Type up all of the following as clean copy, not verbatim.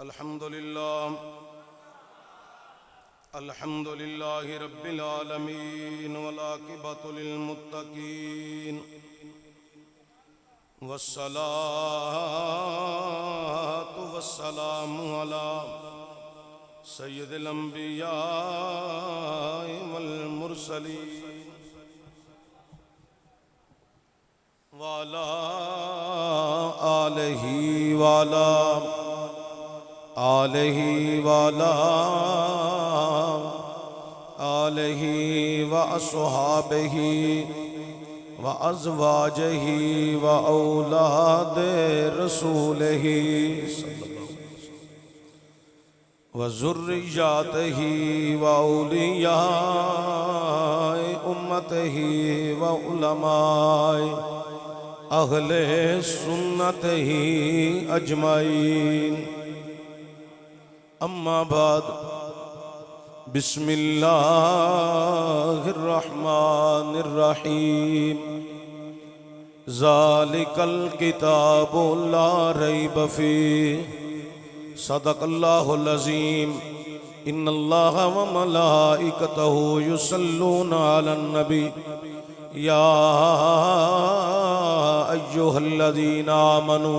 अल्हम्दुलिल्लाह रब्बिल आलमीन वलाकिबतु लिलमुत्तकीन वस्सलातु वस्सलामु अला सय्यिदिल अंबिया वल मुरसलीन वाला आलिहि व अस्हाबिहि व अज़वाजिहि व औलाद रसूलिहि व ज़ुर्रिय्यतिहि व औलियाए उम्मतिहि व उलमाए अहले सुन्नतिहि अजमाइन। अम्मा बाद बिस्मिल्लाहिर्रहमानिर्रहीम। ज़ालिकल किताबु ला रैब फ़ीह सदक़ल्लाहुल अज़ीम। इन्नल्लाहा व मलाइकतहु युसल्लूना अलन नबी या अय्युहल्लज़ीना आमनू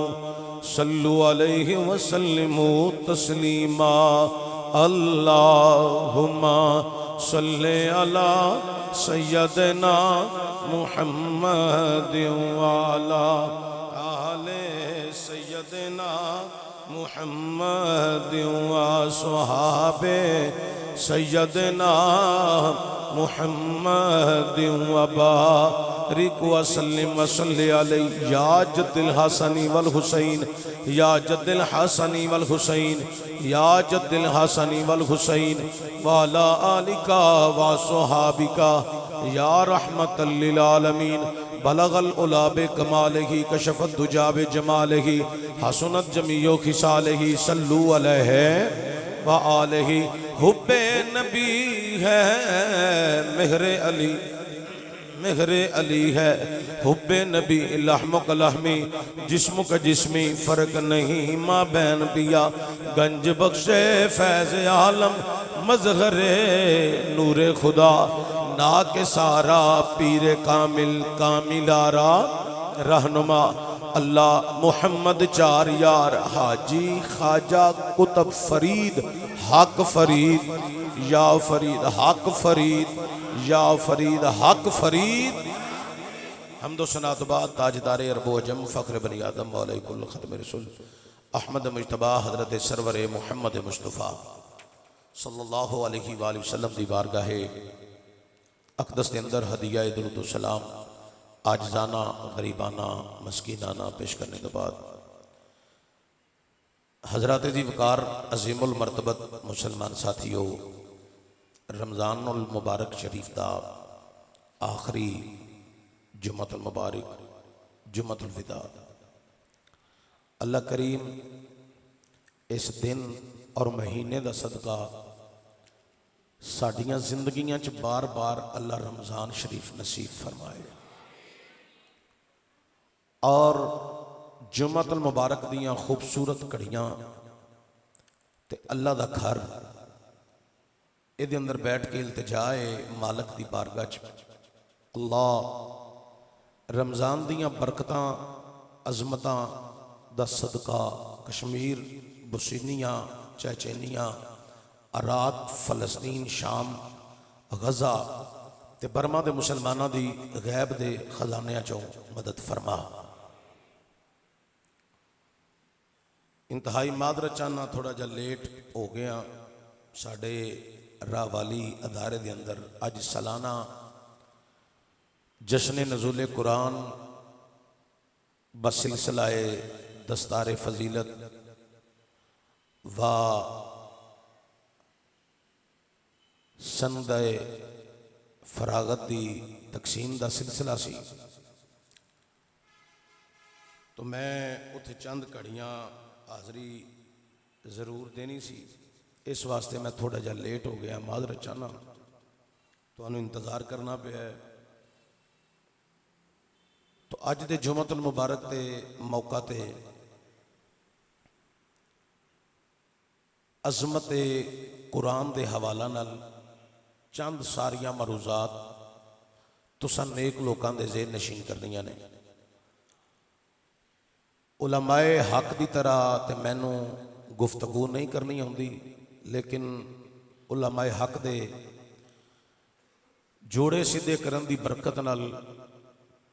सल्लु अलैहि व सल्लिमू तस्लीमा। अल्लाहुम्मा सल्ले अला सय्यदना मुहम्मद व अला आले सय्यदना मुहम्मद व अस्हाबे सय्यदना मुहम्मद व बारिक व सल्लिम व सल्लि अलैहि या जद्दिल हसनी वल हुसैन या जद्दिल हसनी वल हुसैन या जद्दिल हसनी वल हुसैन व अला आलिका व अस्हाबिका या रहमतल लिल आलमीन। बलगल उला बे कमालिही कशफत दुजा बे जमालिही हसनत जमीओ खिसालिही सल्लु अलैहि व आलिही। हुब्बे नबी है मेहरे अली है हुब्बे नबी लहमो का लहमी जिस्मो का जिस्मी फर्क नहीं माँ बहन पिया गंज बख्शे फैज़ आलम मज़हरे नूरे खुदा ना के सारा पीरे कामिलारा रहनुमा। अल्लाह मोहम्मद चार यार हाजी ख्वाजा कुतुब फरीद हक फरीद या फरीद हक फरीद या फरीद हक फरीद। हम्दो सनात बाद ताजदारे अरबो अजम फ़ख्र बनी आदम मौला कुल ख़त्म रसूल अहमद मुज्तबा हज़रत सरवर मुहम्मद मुस्तफ़ा सल्लल्लाहु अलैहि वसल्लम दी बारगाहे अक़दस के अंदर हदिया दुरूद व सलाम आजजाना गरीबाना मस्कीनाना पेश करने के बाद हज़रात दी वकार अज़ीमुल मर्तबत मुसलमान साथियों, रमज़ानुल मुबारक शरीफ का आखिरी जुम्मतुल मुबारक जुम्मतुल विदा। अल्लाह करीम इस दिन और महीने का सदका साडियां जिंदगियां च बार बार अल्लाह रमज़ान शरीफ नसीब फरमाए और जुम्मतुल मुबारक दियां खूबसूरत घड़ियां ते अल्लाह दा घर इहदे अंदर बैठ के इल्तिजाए मालक दी बारगाह च अल्लाह रमज़ान दियां बरकतां अजमतां दा सदका कश्मीर बुसीनियां चैचेनियां अरात फलस्तीन शाम गज़ा ते बर्मा दे मुसलमानां दी गैब दे खजानियां चों मदद फरमा। इंतहाई मादरत चाहना थोड़ा जा लेट हो गया। साढ़े राहवाली अदारे दे अंदर अज सालाना जश्न नज़ूल कुरान बसिलसिलाए दस्तारे फजीलत व संदे फरागत की तकसीम का सिलसिला सी, तो मैं उत्थे चंद घड़ियां हाज़री जरूर देनी सी। इस वास्ते मैं थोड़ा जा लेट हो गया, माजरत चाहना, तो इंतज़ार करना पे है। तो अज दे जुम्मतुल मुबारक के मौका ते अजमत कुरान के हवाला नाल चंद सारिया मरूजात तुसां नेक लोगों के ज़हन नशीन करनिया ने। उलमाए हक की तरह तो मैनू गुफ्तगू नहीं करनी आती, लेकिन उलमाए हक दे जोड़े सीधे करन दी बरकत नाल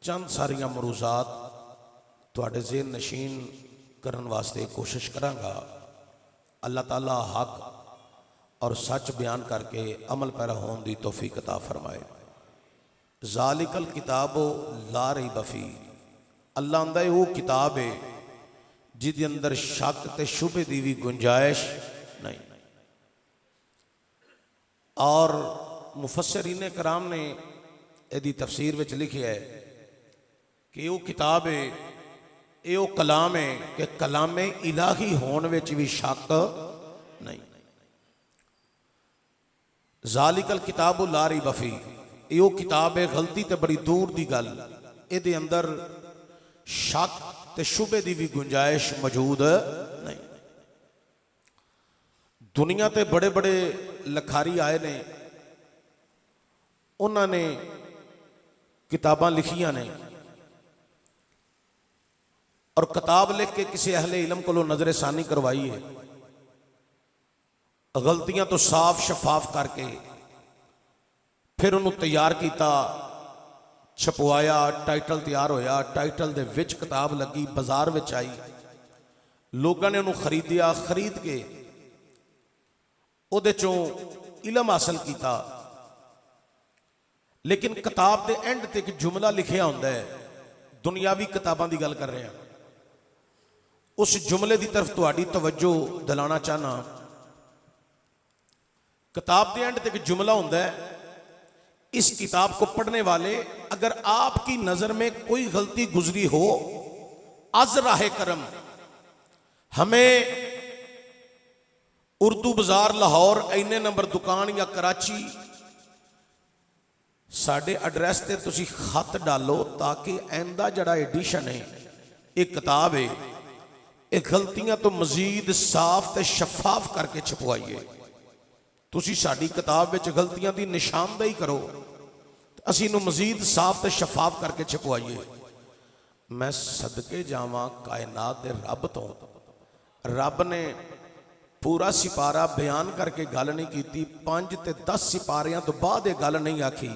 चंद सारिया मरूजात तुहाडे ज़हन नशीन करन वास्ते कोशिश करांगा। अल्लाह ताला हक और सच बयान करके अमल पैरा होने की तौफीक अता फरमाए। ज़ालिकल किताबो ला रैब फी, अल्लाह आंदा है वो किताब है जिहदे अंदर शक ते शुबे की भी गुंजाइश नहीं। और मुफस्सिरीन कराम ने यदी तफसीर विच लिखिया है कि वो किताब है, ये कलाम है कि कलामे इलाही होने विच भी शक नहीं। ज़ालिकल किताब ला रैब फी, यो किताब है गलती तो बड़ी दूर की गल, ये अंदर शक ते शुबे की भी गुंजाइश मौजूद नहीं। दुनिया ते बड़े बड़े लखारी आए ने, उन्होंने किताबां लिखियां ने और किताब लिख के किसी अहले इलम को नजर सानी करवाई है, गलतियां तो साफ शफाफ करके फिर उन्होंने तैयार किया, छपवाया, टाइटल तैयार होया, टाइटल दे विच किताब लगी, बाजार विच आई, लोगों ने उन्होंने खरीदिया, खरीद के उहदे चों इलम हासिल किया। लेकिन किताब के एंड ते एक जुमला लिखिया होंदा है, दुनियावी किताबां की गल कर रहे हैं, उस जुमले की तरफ तुहाडी तवज्जो दिलाना चाहना। किताब के एंड ते एक जुमला होंदा है, इस किताब को पढ़ने वाले अगर आपकी नजर में कोई गलती गुजरी हो, अज राहे करम हमें उर्दू बाजार लाहौर इन्ने नंबर दुकान या कराची साडे एड्रैस ते तुसी खत डालो, ताकि आइंदा जड़ा एडिशन है ये किताब है ये गलतियां तो मजीद साफ ते शफाफ करके छपवाइए। तुसी साडी किताब विच गलतियां दी निशानदेही करो, असीं नूं मजीद साफ ते शफाफ करके छपवाइए। मैं सदके जावां कायनात दे रब तो, रब ने पूरा सिपारा बयान करके गल नहीं की, 5 ते 10 सिपारियां तो बाद ये गल नहीं आखी,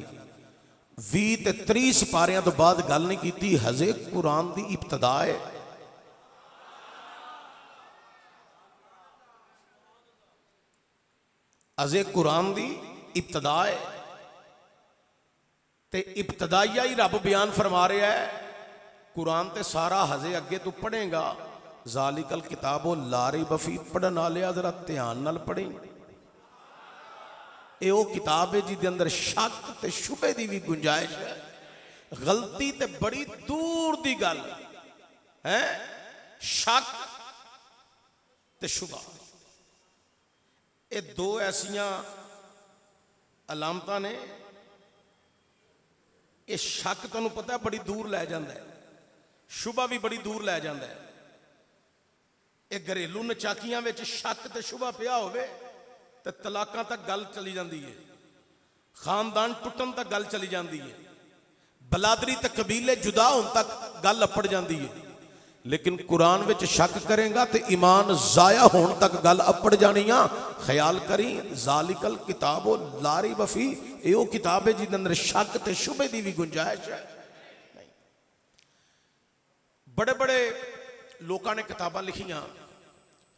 20 ते 30 सिपारियां तो बाद गल नहीं की। हजे कुरान की इब्तदा है, अजे कुरान की इब्तदा है, ते इब्तदाइया ही रब बयान फरमा रहा है। कुरान ते सारा हजे अगे तू पढ़ेगा। ज़ालिकल किताबो ला रैब फी, पढ़न वाले जरा ध्यान नाल पढ़ी, ये वो किताब है जिसके अंदर शक ते शुबे की भी गुंजाइश है। गलती ते बड़ी दूर की गल है, शक ते शुबा ये दो ऐसियां अलामतां ने। ये शक तुहानूं पता बड़ी दूर लै जांदा है, शुबा भी बड़ी दूर लै जांदा है। ये घरेलू नचाकियां विच शक ते शुबा पिया होवे ते तलाकां तक गल चली जाती है, खानदान टुटन तक गल चली जाती है, बलादरी ते कबीले जुदा होने तक गल अपड़ जाती है। लेकिन कुरान विच शक करेगा तो ईमान जाया होने तक गल अपड़ जानी। ख्याल करी, ज़ालिकल किताबो ला रैब फी, यो किताब है जिसके अंदर शक ते शुबे की भी गुंजाइश है। बड़े बड़े लोगों ने किताबां लिखियां।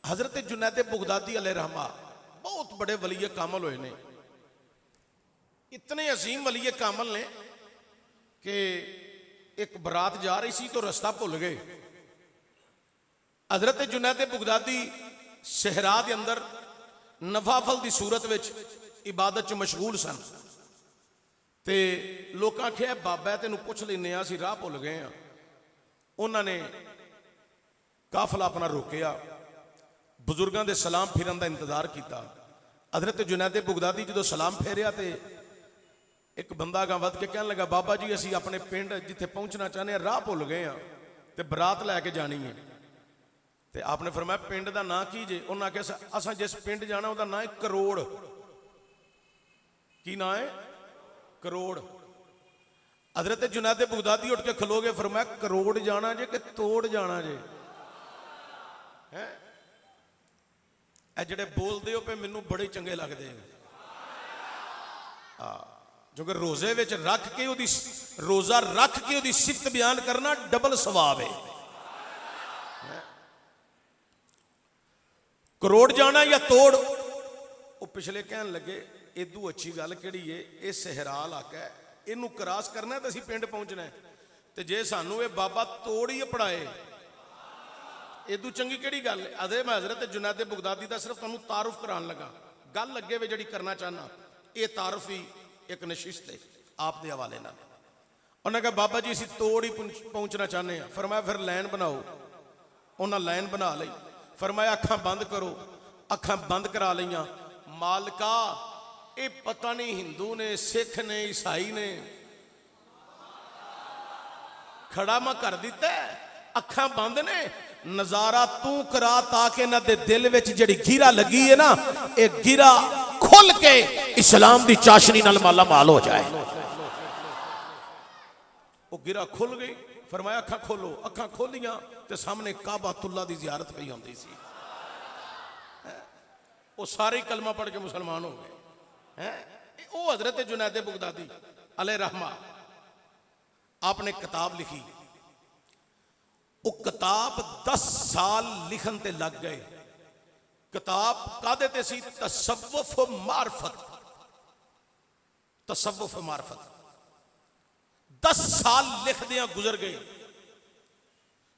हजरत जुनैद बुगदादी अलैहि रहमा बहुत बड़े वलीए कामल हुए ने, इतने अजीम वलीए कामल ने कि एक बरात जा रही सी तो रास्ता भुल गए। हजरत जुनैद बुगदादी सहरा के अंदर नफाफल की सूरत विच इबादत च मशगूल सन, ते लोग आख्या बाबा तेनू पुछ लेने, असीं राह भुल गए हैं। उन्होंने काफला अपना रोकिया, बुजुर्गों के सलाम फिरन का इंतजार किया। हजरत जुनैद बुगदादी जो सलाम फेरिया तो एक बंदा अगां वध के कहने लगा, बाबा जी असीं अपने पिंड जिथे पहुंचना चाहते हैं राह भुल गए हैं, तो बरात लैके जानी है, ते आपने फरमाया पिंड का नां की जे? उन्हें आख्या असां जिस पिंड जाना उसका नां है करोड़। की नां है? करोड़। हजरत जुनैद बगदादी उठ के खलो गए, फरमाया करोड़ जाना जे कि तोड़ जाना जे? है जिहड़े बोलते हो पे मैनू बड़े चंगे लगते हैं। क्योंकि रोजे विच रख के उहदी रोजा रख के उहदी सिफत बयान करना डबल सवाब है। करोड़ जाना या तोड़? वो पिछले कहन लगे इदू अच्छी गल किहड़ी है, ये सहरा इलाका है, इनू क्रॉस करना तो असीं पिंड पहुंचना है, तो जे सानू ये बाबा तोड़ ही अपड़ाए इदू चंगी किहड़ी गल है। अदे मैं हजरत जुनैद बगदादी का सिर्फ तुहानू तारुफ करान लगा, गल अगे वे जिहड़ी करना चाहना, ये तारुफ ही एक नशिश है आप दे हवाले नाल। उन्हें कहा बाबा जी असीं तोड़ ही पहुंचना चाहते हैं। फरमाया फिर लाइन बनाओ। उन्हें लाइन बना ली। फरमाया अखां बंद करो। अखां बंद करा लियां। मालका ये पता नहीं हिंदू ने, सिख ने, ईसाई ने खड़ा मैं कर दिता है, अखां बंद ने, नजारा तू करा ताकि इन्हां दे दिल विच जिहड़ी गिरा लगी है ना, ये गिरा खुल के इस्लाम दी चाशनी नाल माला माल हो जाए। वो गिरा खुल गई। फरमाया अखां खोलो। अखां खोलियां ते सामने काबातुल्लाह दी जियारत पई होंदी सी। वो सारे कलमा पढ़ के मुसलमान हो गए हैं। वो हजरत जुनैद बगदादी अलैहि रहमा आपने किताब लिखी। वो किताब 10 साल लिखन ते लग गए। किताब कादे ते सी? तसव्वुफ मार्फत। तसव्वुफ मार्फत 10 साल लिखदियां गुजर गए।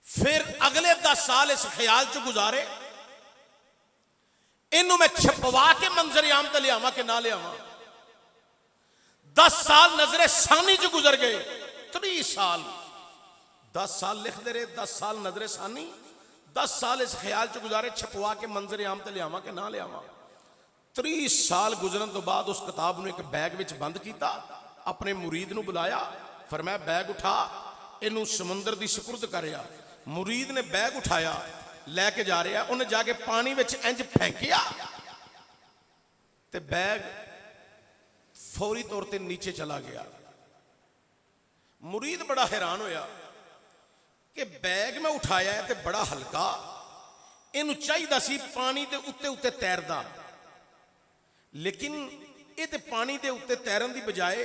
फिर अगले 10 साल इस ख्याल च गुजारे, इनू मैं छपवा के मंजर आम ते लियावां कि ना लियावां। 10 साल नजरे सानी च गुजर गए। 30 साल 10 साल लिखते रहे, 10 साल नजरे सानी, 10 साल इस ख्याल च गुजारे छपवा के मंजर आम ते लियावां कि ना लियावां। 30 साल गुजरन तो बाद उस किताब नूं एक बैग विच बंद किया, अपने मुरीद नूं बुलाया, फरमाया बैग उठा, इनू समुंदर दी सुपुर्द करिया। मुरीद ने बैग उठाया, लैके जा रहा, उन्हें जाके पानी विच इंज फेंकिया ते बैग फौरी तौर पर नीचे चला गया। मुरीद बड़ा हैरान होया कि बैग मैं उठाया है तो बड़ा हल्का, इनू चाहिए सी पानी के उत्ते उत्ते तैरदा, लेकिन ये तो पानी के उत्ते तैरन की बजाय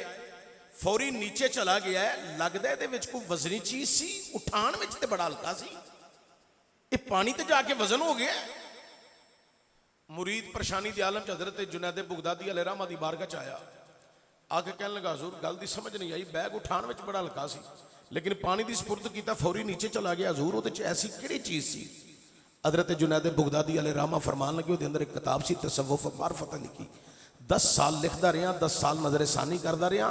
फौरी नीचे चला गया है। लगता है ये कोई वजनी चीज सी, उठान में तो बड़ा हल्का सी, ये पानी ते जाके वजन हो गया। मुरीद परेशानी के आलम च हजरत जुनैद बगदादी अलैहि रहमा दी बारगाह च आया, आके कहने लगा हजूर गल दी समझ नहीं आई, बैग उठान में बड़ा हल्का सी लेकिन पानी की सुपुर्द किया फौरी नीचे चला गया। हजूर वो ऐसी किहड़ी चीज सी? हजरत जुनैद बगदादी अलैहि रहमा फरमान लगे, उसके अंदर एक किताब सी तसव्वुफ मार्फत लिखी। 10 साल लिखता रहा, 10 साल नजरसानी करता रहा,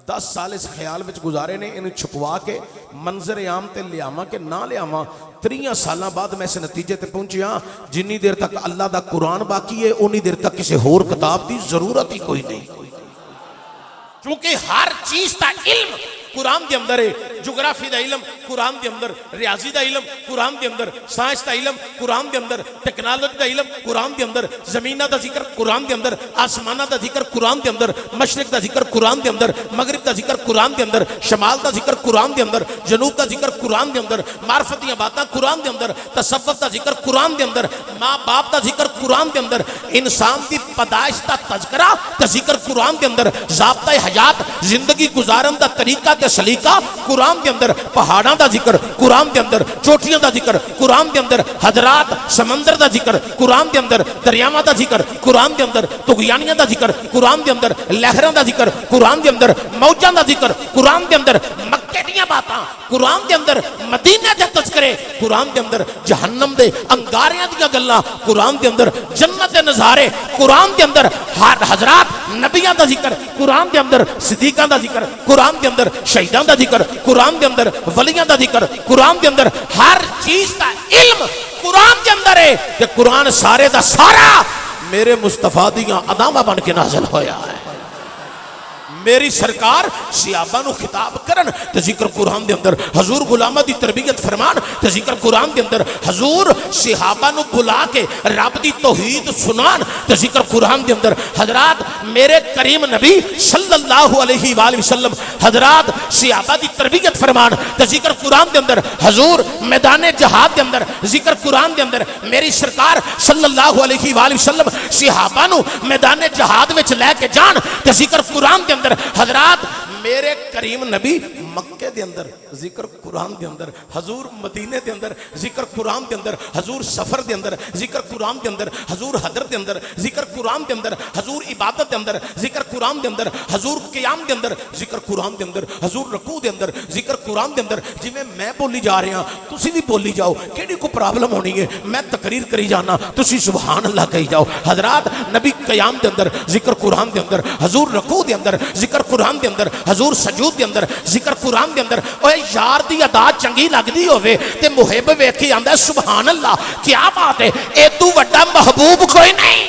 10 साल इस ख्याल में गुजारे ने, इन्हें छुपवा के मंजर आम ते लियावां कि ना लियावां। 30 साल बाद मैं इस नतीजे ते पहुंचिया, जिन्नी देर तक अल्लाह दा कुरान बाकी है उन्नी देर तक किसी होर किताब की जरूरत ही कोई नहीं, क्योंकि हर चीज का इल्म कुरान के अंदर है। जोग्राफी का इलम कुरान के अंदर, रियाजी का इलम कुरान के अंदर, साइंस का इलम कुरान के अंदर, टेक्नोलॉजी का इलम कुरान के अंदर, जमीना का जिक्र कुरान के अंदर, आसमाना का जिक्र कुरान के अंदर, मशरिक का जिक्र कुरान के अंदर, मगरिब का जिक्र कुरान के अंदर, शमाल का जिक्र कुरान के अंदर, जनूब का जिक्र कुरान के अंदर, मार्फत दी बातें कुरान के अंदर, तसव्वुफ का जिक्र कुरान के अंदर, माँ बाप का जिक्र कुरान के अंदर, इंसान की पैदाइश का तज़किरा का जिक्र कुरान के अंदर, ज़ाब्ता हयात जिंदगी गुजारन का तरीका ते सलीका कुरान के अंदर, पहाड़ों का जिक्र कुरान के अंदर, चोटियों का जिक्र कुरान के अंदर, हजरात समंदर का जिक्र कुरान के अंदर, दरियावां का जिक्र कुरान के अंदर, तुगयानियां का जिक्र कुरान के अंदर, लहरों का जिक्र कुरान के अंदर, मौजां का जिक्र कुरान के अंदर, मक्के दी बातां कुरान के अंदर, मदीने दे तज़किरे कुरान के अंदर, जहन्नम दे अंगारियां दी गल्लां कुरान के अंदर, जन्नत दे नज़ारे कुरान के अंदर, हजरात नबियां का जिक्र कुरान के अंदर, सिद्दीकां का जिक्र कुरान के अंदर, शहीदां का जिक्र कुरान के अंदर, वलियां का जिक्र कुरान के अंदर, हर चीज का इल्म कुरान के अंदर है कि कुरान सारे का सारा मेरे मुस्तफा दियां अदावां बन के नाज़िल होया है। मेरी सरकार सियाबा नू खिताब करन ते जिक्र कुरान दे अंदर हजूर गुलामा दी तरबियत फरमान ते जिक्र कुरान दे अंदर हजूर सिहाबा नू बुला के रब दी तौहीद सुनान ते जिक्र कुरान दे अंदर हजरात मेरे करीम नबी सल्लल्लाहु अलैहि वसल्लम हजरात सिहाबा दी तरबियत फरमान ते जिक्र कुरान दे अंदर हजूर मैदान जहाद दे अंदर जिक्र कुरान दे अंदर मेरी सरकार सल्लल्लाहु अलैहि वसल्लम सिहाबा नू मैदान जहाद विच लेके जान ते जिक्र कुरान दे अंदर हजरात मेरे करीम नबी मक्के दे अंदर जिक्र कुरान दे अंदर हजूर मदीने दे अंदर जिक्र कुरान दे अंदर हजूर सफर दे अंदर जिक्र कुरान दे अंदर हजूर हदर दे अंदर जिक्र कुरान दे अंदर हजूर इबादत दे अंदर जिक्र कुरान दे अंदर हजूर क़याम दे अंदर जिक्र कुरान दे अंदर हजूर रकू दे अंदर जिक्र कुरान दे अंदर जिवें मैं बोली जा रहा तुसी भी बोली जाओ केड़ी को प्रॉब्लम होनी है मैं तकरीर करी जाना तुसी सुभान अल्लाह कही जाओ हजरात नबी क़याम दे अंदर जिक्र कुरान दे अंदर हजूर रकू दे अंदर जिक्र कुरान दे अंदर हजूर सजूद दे अंदर जिक्र कुरान दे अंदर ओए यार दी अदा चंगी लगदी होवे ते मुहिब वेख के आंदा सुभान अल्लाह क्या बात है एदू वड्डा महबूब कोई नहीं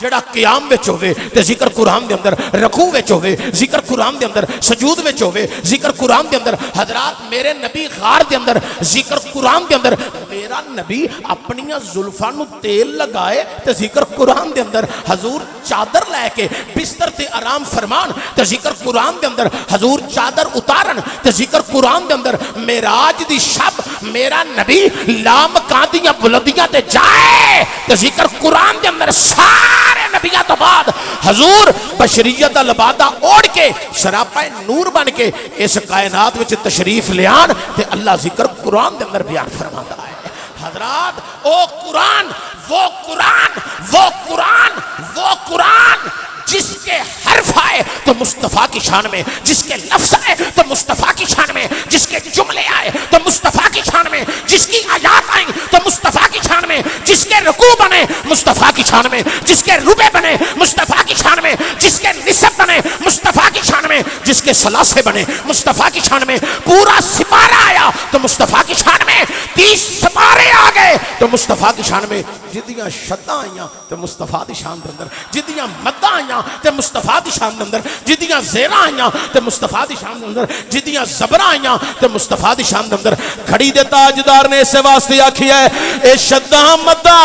जेड़ा क़याम विच होवे ते जिक्र कुरान दे अंदर रकू विच होवे जिक्र कुरान दे अंदर सजूद विच होवे जिक्र कुरान दे अंदर हजरात मेरे नबी गार दे अंदर जिक्र कुरान दे अंदर मेरा नबी अपनियां जुल्फां नू तेल लगाए ते जिक्र कुरान दे अंदर हजूर चादर लैके बिस्तर ते आराम फरमान ते जिक्र कुरान दे अंदर हजूर चादर उतारन ते जिक्र कुरान दे अंदर मेराज दी शब मेरा नबी लाम कादियां बुलंदियां ते जाए ते जिक्र कुरान दे अंदर सारे नबिया तो बाद हजूर बशरियत दा लबादा ओढ़ के शरापा नूर बन के इस कायनात विच तशरीफ लियान ते अल्लाह जिक्र कुरान दे अंदर बयान फरमाता है हजरात ओ कुरान वो कुरान वो कुरान वो कुरान जिसके हर्फ आए तो मुस्तफ़ा की शान में जिसके लफ्ज़ आए तो मुस्तफ़ा की शान में जिसके जुमले आए तो मुस्तफ़ा की शान में जिसकी आयात आई तो मुस्तफ़ा की शान में जिसके रुकू बने मुस्तफ़ा की शान में जिसके रुबे बने मुस्तफ़ा की शान में जिसके निसब बने मुस्तफ़ा की शान में जिसके सलासे बने मुस्तफ़ा की शान में पूरा सिपारा आया तो मुस्तफ़ा की शान में 30 सिपारे आ गए तो मुस्तफ़ा की शान में जिदियां शद्दां आईयां तो मुस्तफ़ा दी शान दे अंदर जिदियां मद्दां आईयां ते मुस्तफ़ा दी शान दे अंदर जिदियां ज़ेरा आईयां ते मुस्तफ़ा दी शान दे अंदर जिदियां ज़बरा आईयां ते मुस्तफ़ा दी शान दे अंदर घड़ी दे ताजदार ने इस वास्ते आखी है ए शद्दां मद्दां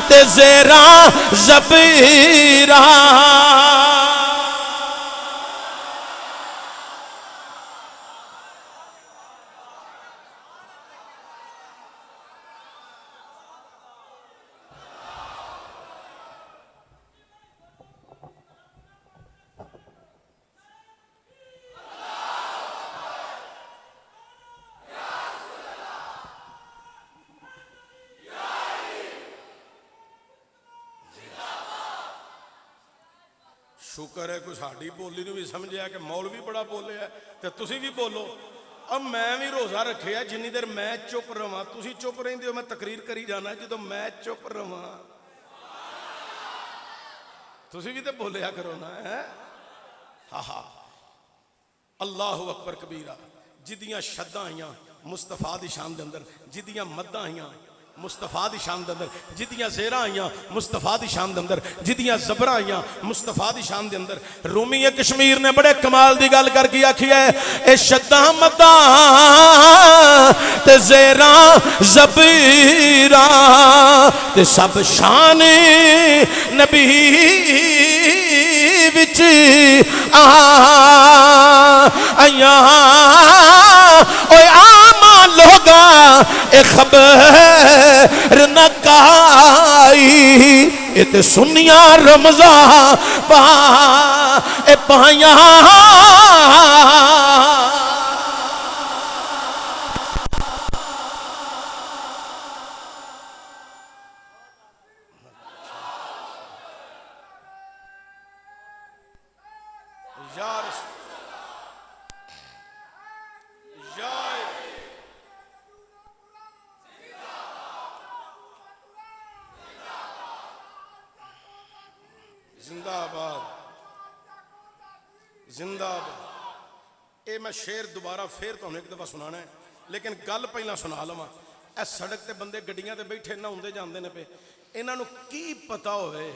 ते ज़ेरा ज़बीरा शुक्र है कोई साड़ी बोली नूं भी समझिया कि मौलवी बड़ा बोले है तो तुसी भी बोलो अब मैं भी रोज़ा रखे है जिन्नी देर मैं चुप रहा तुसी चुप रहिंदे हो मैं तकरीर करी जाना जो मैं चुप रहा तुसी भी तो बोलिया करो ना है हा हा अल्लाहु अकबर कबीरा जिदियां शद्दां आईयां मुस्तफ़ा दी शान दे अंदर जिदियां मद्दां आईयां मुस्तफ़ा दी शान दे अंदर जिदियां ज़ेरा आईयां मुस्तफ़ा दी शान दे अंदर जिदियां ज़बरा आईयां मुस्तफ़ा दी शान दे अंदर रूमी कश्मीर ने बड़े कमाल दी गल करके आखी है ए शद्दां मद्दां ते ज़ेरा ज़बीरा ते सब शान नबी विच आईयां ओए आमा लोगा ए खबर न काई ए ते सुनिया रमज़ा पा ए पाया जिंदाबाद जिंदाबाद। ये मैं शेर दोबारा फिर तुहानू एक दफ़ा सुनाना है लेकिन गल पहला सुना लवां। ए सड़क ते बंदे गड्डियां ते बैठे नहाउंदे जांदे ने पे इन्हां नू की पता होवे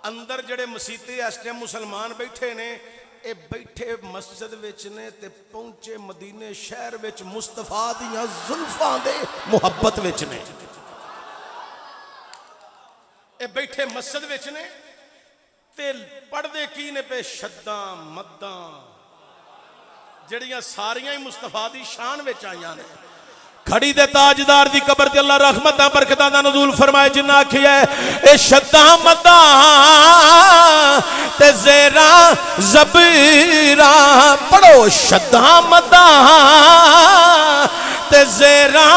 अंदर जड़े मसीते इस टाइम मुसलमान बैठे ने, ये बैठे मस्जिद विच ने ते पहुंचे मदीने शहर विच मुस्तफा दियां जुल्फां दे मुहब्बत विच ने। ये बैठे मस्जिद विच ने ते पढ़दे की ने पे शद्दां मद्दां जड़ियां सारियां ही मुस्तफा दी शान विच आईयां ने। खड़ी दे ताजदार दी कबर ते अल्लाह रहमतां बरकतां दा नज़ूल फरमाए। जिन्ना आखिया ए शद्दां मद्दां ते ज़ेरा ज़बीरा, पढ़ो शद्दां मद्दां ते ज़ेरा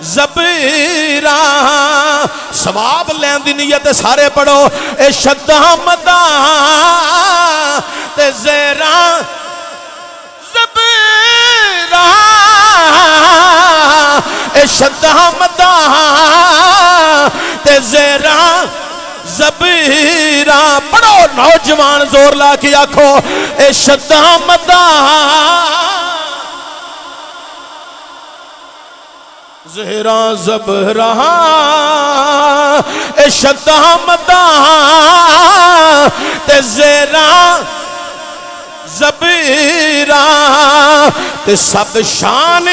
ज़बीरा, सवाब लैन दी नियत सारे पढ़ो। ए शद्दां मद्दां ते ज़ेरा ज़बीरा, ए शद्दां मद्दां ते ज़ेरा ज़बीरा, पढ़ो नौजवान जोर ला के आखो ए शद्दां मद्दां ज़ेरा ज़बीरा, ए शद्दां मद्दां ते ज़ेरा ज़बीरा, ते सब शान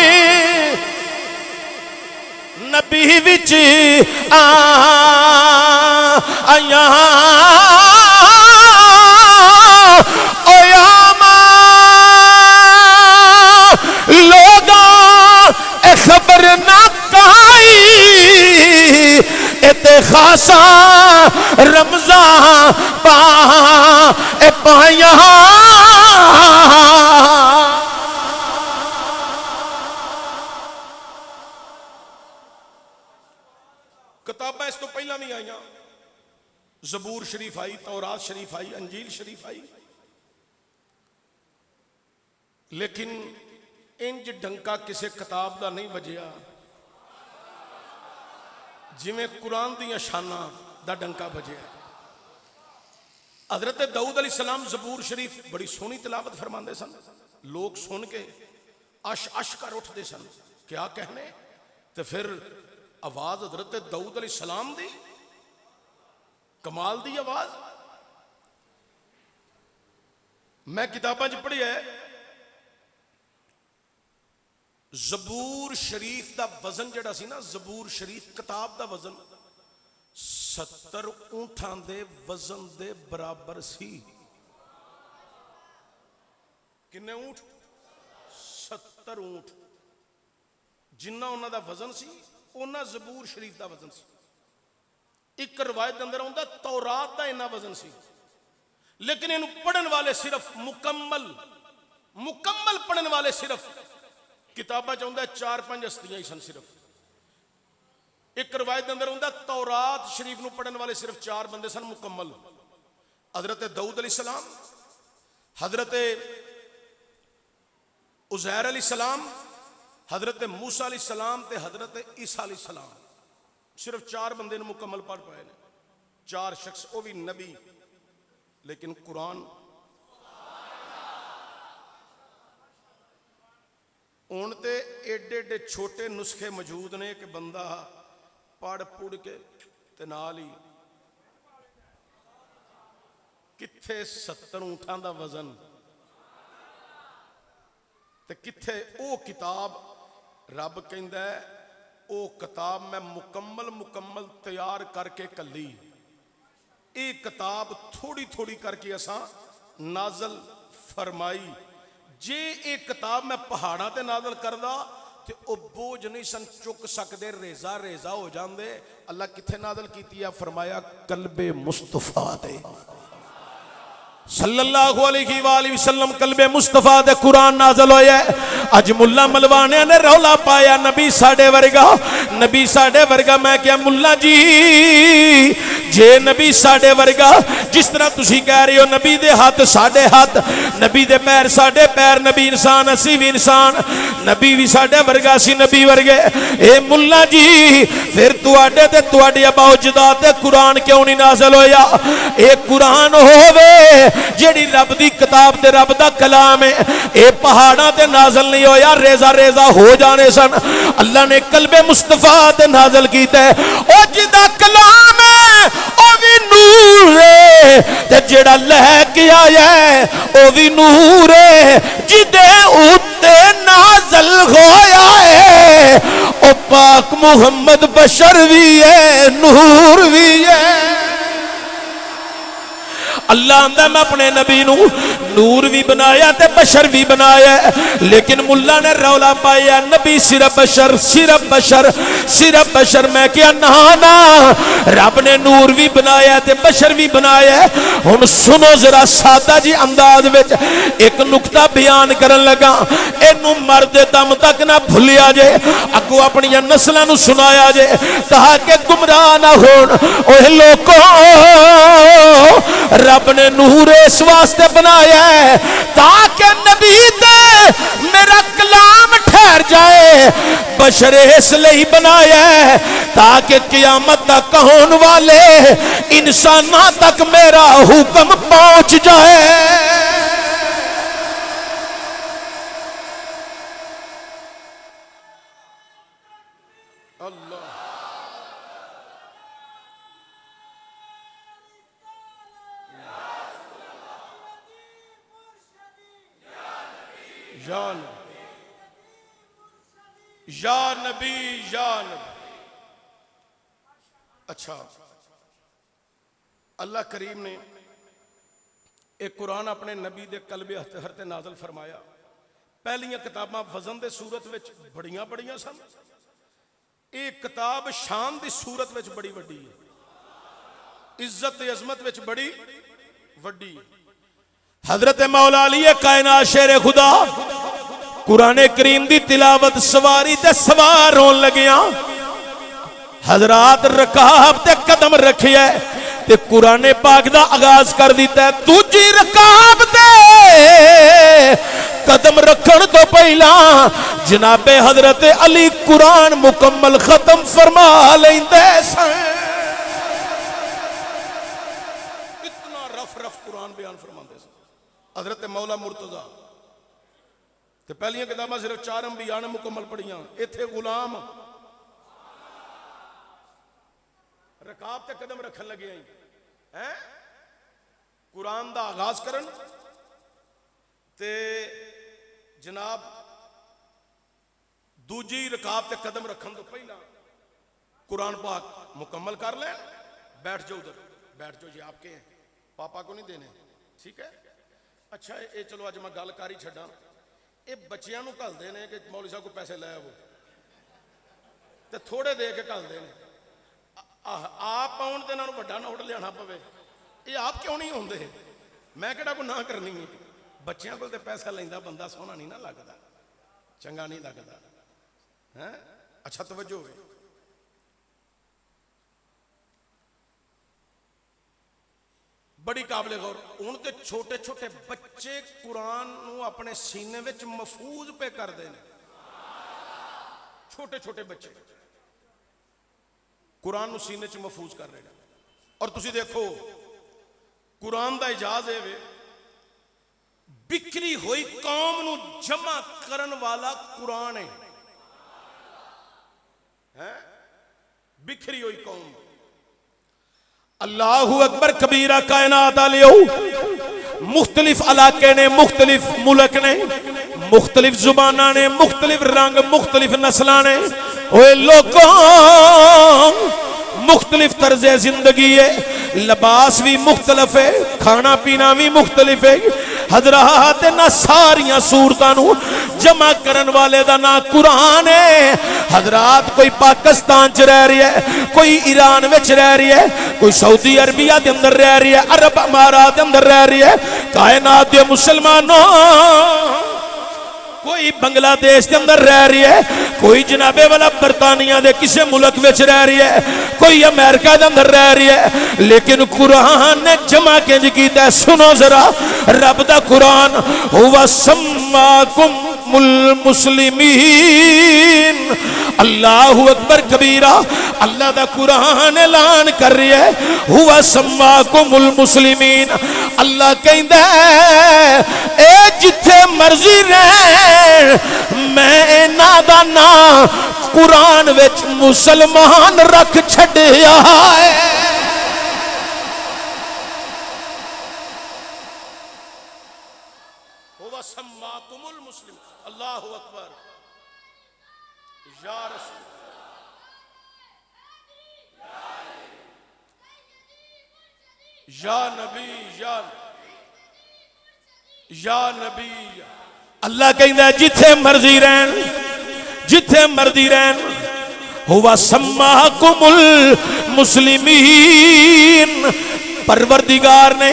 नबी विच आया। ओयामा लोगा ए खबर ना काई, इते खासा रमजा पा ए पाया। किताबां इस तो पहला नहीं आईयां। ज़बूर शरीफ आई, तौरात शरीफ आई, अंजील शरीफ आई, लेकिन इंज डंका किसी किताब का नहीं वजिया जिमें कुरान दी शाना दा डंका वजिया। हज़रत दाऊद अलैहिस्सलाम ज़बूर शरीफ बड़ी सोहनी तिलावत फरमाते सन, लोग सुन के अश अश कर उठते सन, क्या कहने। तो फिर आवाज हज़रत दाऊद अलैहिस्सलाम दी, कमाल दी आवाज। मैं किताबां च पढ़ी है ज़बूर शरीफ दा वजन जड़ा सी ना, ज़बूर शरीफ किताब दा वजन 70 ऊंठां दे वजन दे बराबर सी। किन्ने ऊंठ? 70 ऊंठ। जिन्ना उन्हां दा वजन सी उन्ना ज़बूर शरीफ दा वजन सी। एक रवायत अंदर आउंदा तौरात दा इन्ना वजन सी, लेकिन इनू पढ़न वाले सिर्फ मुकम्मल पढ़न वाले सिर्फ किताबां च आउंदा 4-5 हस्तियां ही सन सिर्फ। एक रवायत अंदर आउंदा तौरात शरीफ नू पढ़न वाले सिर्फ 4 बंदे सन मुकम्मल। हज़रत दाऊद अलैहिस्सलाम, हज़रत उज़ैर अलैहिस्सलाम, हज़रत मूसा अलैहिस्सलाम ते हज़रत ईसा अलैहिस्सलाम, सिर्फ 4 बंदे ने मुकम्मल पढ़ पाए ने। 4 शख्स, वो भी नबी, लेकिन कुरान हुण ते एडे एडे छोटे नुस्खे मौजूद ने कि बंदा पढ़ पुढ़ के ते नाल ही किथे 70 ऊंठां दा वजन ते किथे ओ किताब। रब कहंदा है ओ किताब मैं मुकम्मल तैयार करके कली। ये किताब थोड़ी थोड़ी करके असां नाजल फरमाई। जे ये किताब मैं पहाड़ा ते नाजल करदा ते ओ बोझ नहीं सन चुक सकते, रेजा रेजा हो जाते। अल्लाह किथे नाजल कीती है? फरमाया कल्बे मुस्तफा दे सल्लल्लाहु अलैहि वसल्लम कल्बे मुस्तफा दे कुरान नाज़िल होया। अज मुल्ला मलवाने ने रौला पाया नबी साडे वर्गा, नबी साडे वर्गा। मैं क्या मुल्ला जी, जे नबी साडे वर्गा, जिस तरह तुसी कह रहे हो नबी दे हाथ साडे हाथ, नबी दे पैर साडे पैर, नबी इंसान असी भी इंसान, नबी भी साडे वर्गा सी नबी वर्गे। ए मुल्ला जी फिर तुहाडे ते तुहाडी अबाउजदाद ते कुरान क्यों नहीं नाज़िल होया? ए कुरान होवे जेड़ी रब दी किताब ते रब दा कलाम है, ए पहाड़ां ते नाज़िल नहीं होया, रेजा रेजा हो जाने सन। अल्लाह ने कल्बे मुस्तफा ते नाज़िल कीता है। ओ जिदा कलाम है ओ भी नूर ते जेड़ा लैके आया ओ भी नूर है जिदे उत्ते नाज़िल होया है ओ पाक मुहम्मद बशर भी है नूर भी है। अल्लाह आंदा मैं अपने नबी नू नूर भी बनाया ते बशर भी बनाया, लेकिन मुल्ला ने रौला पाया नबी सिर्फ बशर सिर्फ बशर सिर्फ बशर। मैं क्या ना ना रब ने नूर भी बनाया ते बशर भी बनाया। हुण सुनो जरा सादा जी अंदाज विच एक नुकता बयान करन लगा, इनू मरदे दम तक ना भुलिया जे, अगों अपनी नस्लां नू सुनाया जे ताकि गुमराह ना होण। ओए लोको रब ने नूर इस वास्ते बनाया है ताकि नबी ते मेरा कलाम ठहर जाए। बशर इसलिए बनाया है ताकि क़यामत तक होने वाले इंसाना तक मेरा हुक्म पहुंच जाए। या नबी या नबी। अच्छा, अल्लाह करीम ने एक कुरान अपने नबी दे कल्बे हर ते नाज़िल फरमाया। पहलियां किताबां वजन दे सूरत विच बड़ियां बड़ियां सन, एक किताब शान दी सूरत विच बड़ी वड्डी है, इज्जत ते अजमत विच बड़ी वड्डी है। हजरत मौला अली कायनात शेर खुदा कुराने करीम दी तिलावत सवारी ते सवार होन लगिया। हजरात रकाब ते कदम रखिया ते कुराने पाक दा आगाज कर दिता। दूजी रकाब ते कदम रखन तो पहला जनाबे हजरत अली कुरान मुकम्मल खत्म फरमा लेंदे सन। इतना रफ रफ कुरान बयान फरमाते सन हजरत मौला मुर्तजा। ते पहलियां किताबां सिर्फ 4 अंबिया ने मुकम्मल पढ़ियां, इत्थे गुलाम रकाब ते कदम रखन लगे हैं। कुरान दा आगाज करन ते जनाब दूजी रकाब ते कदम रखन तो पहला कुरान पाक मुकम्मल कर लें। बैठ जाओ उधर, बैठ जाओ, ये आपके हैं, पापा को नहीं देने, ठीक है। अच्छा ये चलो अज मैं गल कर ही छड्डा। ये बच्चियां नूं घलदे ने कि मौलवी साहब को पैसे लै आवो ते थोड़े दे के घलदे ने। आप आउण ते इन्हां नूं वड्डा नोट लियाना पवे, ये आप क्यों नहीं आउंदे? मैं किहड़ा कोई ना करनी है। बच्चियां कोल ते पैसा लैंदा बंदा सोहना नहीं ना लगदा, चंगा नहीं लगदा है। अच्छा तवज्जो होवे, बड़ी काबिल गौर। हुण ते छोटे छोटे बच्चे कुरान नूं अपने सीने विच महफूज पे करते हैं। छोटे छोटे बच्चे कुरान नूं सीने च महफूज कर रहे हैं। और तुसी देखो कुरान दा इजाज़ है वे बिखरी हुई कौम नूं जमा करन वाला कुरान है। बिखरी हुई कौम। अल्लाहु अकबर कबीरा। कायनात आलियो मुख्तलिफ इलाके ने, मुख्तलिफ मुल्क ने, मुख्तलिफ जुबाना ने, मुख्तलिफ रंग, मुख्तलिफ नस्लां ने। ओए लोगों मुख्तलिफ तर्ज़े जिंदगी है, लिबास भी मुख्तलिफ है, खाना पीना भी मुख्तलिफ है। हजरात ना सारिया सूरतां नूं जमा करन वाले दा ना कुरान है। हजरात कोई पाकिस्तान च रह रही है, कोई ईरान विच रह रही है, कोई सऊदी अरबिया के अंदर रह रही है, अरब अमारात के अंदर रह रही है। कायनात के मुसलमानों कोई बांग्लादेश के अंदर रह रही है, कोई जनाबे वाला बरतानिया के किसी मुल्क में रह रही है, कोई अमेरिका के अंदर रह रही है। लेकिन कुरान ने जमा किंज कीता। सुनो जरा रब दा कुरान हुवा सम्माकुम मुस्लिमीन। अल्लाहु अकबर कबीरा। अल्लाह दा कुरान ऐलान कर रही है हुवा सम्माकुमुल मुस्लिमीन। अल्लाह कहंदा ए जिथे मर्जी रह मैं इन्हां दा नाम कुरान विच मुसलमान रख छड्या है। या नबी या नबी। अल्लाह कहता जिथे मर्जी रहन, जिथे मर्जी रहन, हुवा सम्माकुमुल मुस्लिमीन। परवरदिगार ने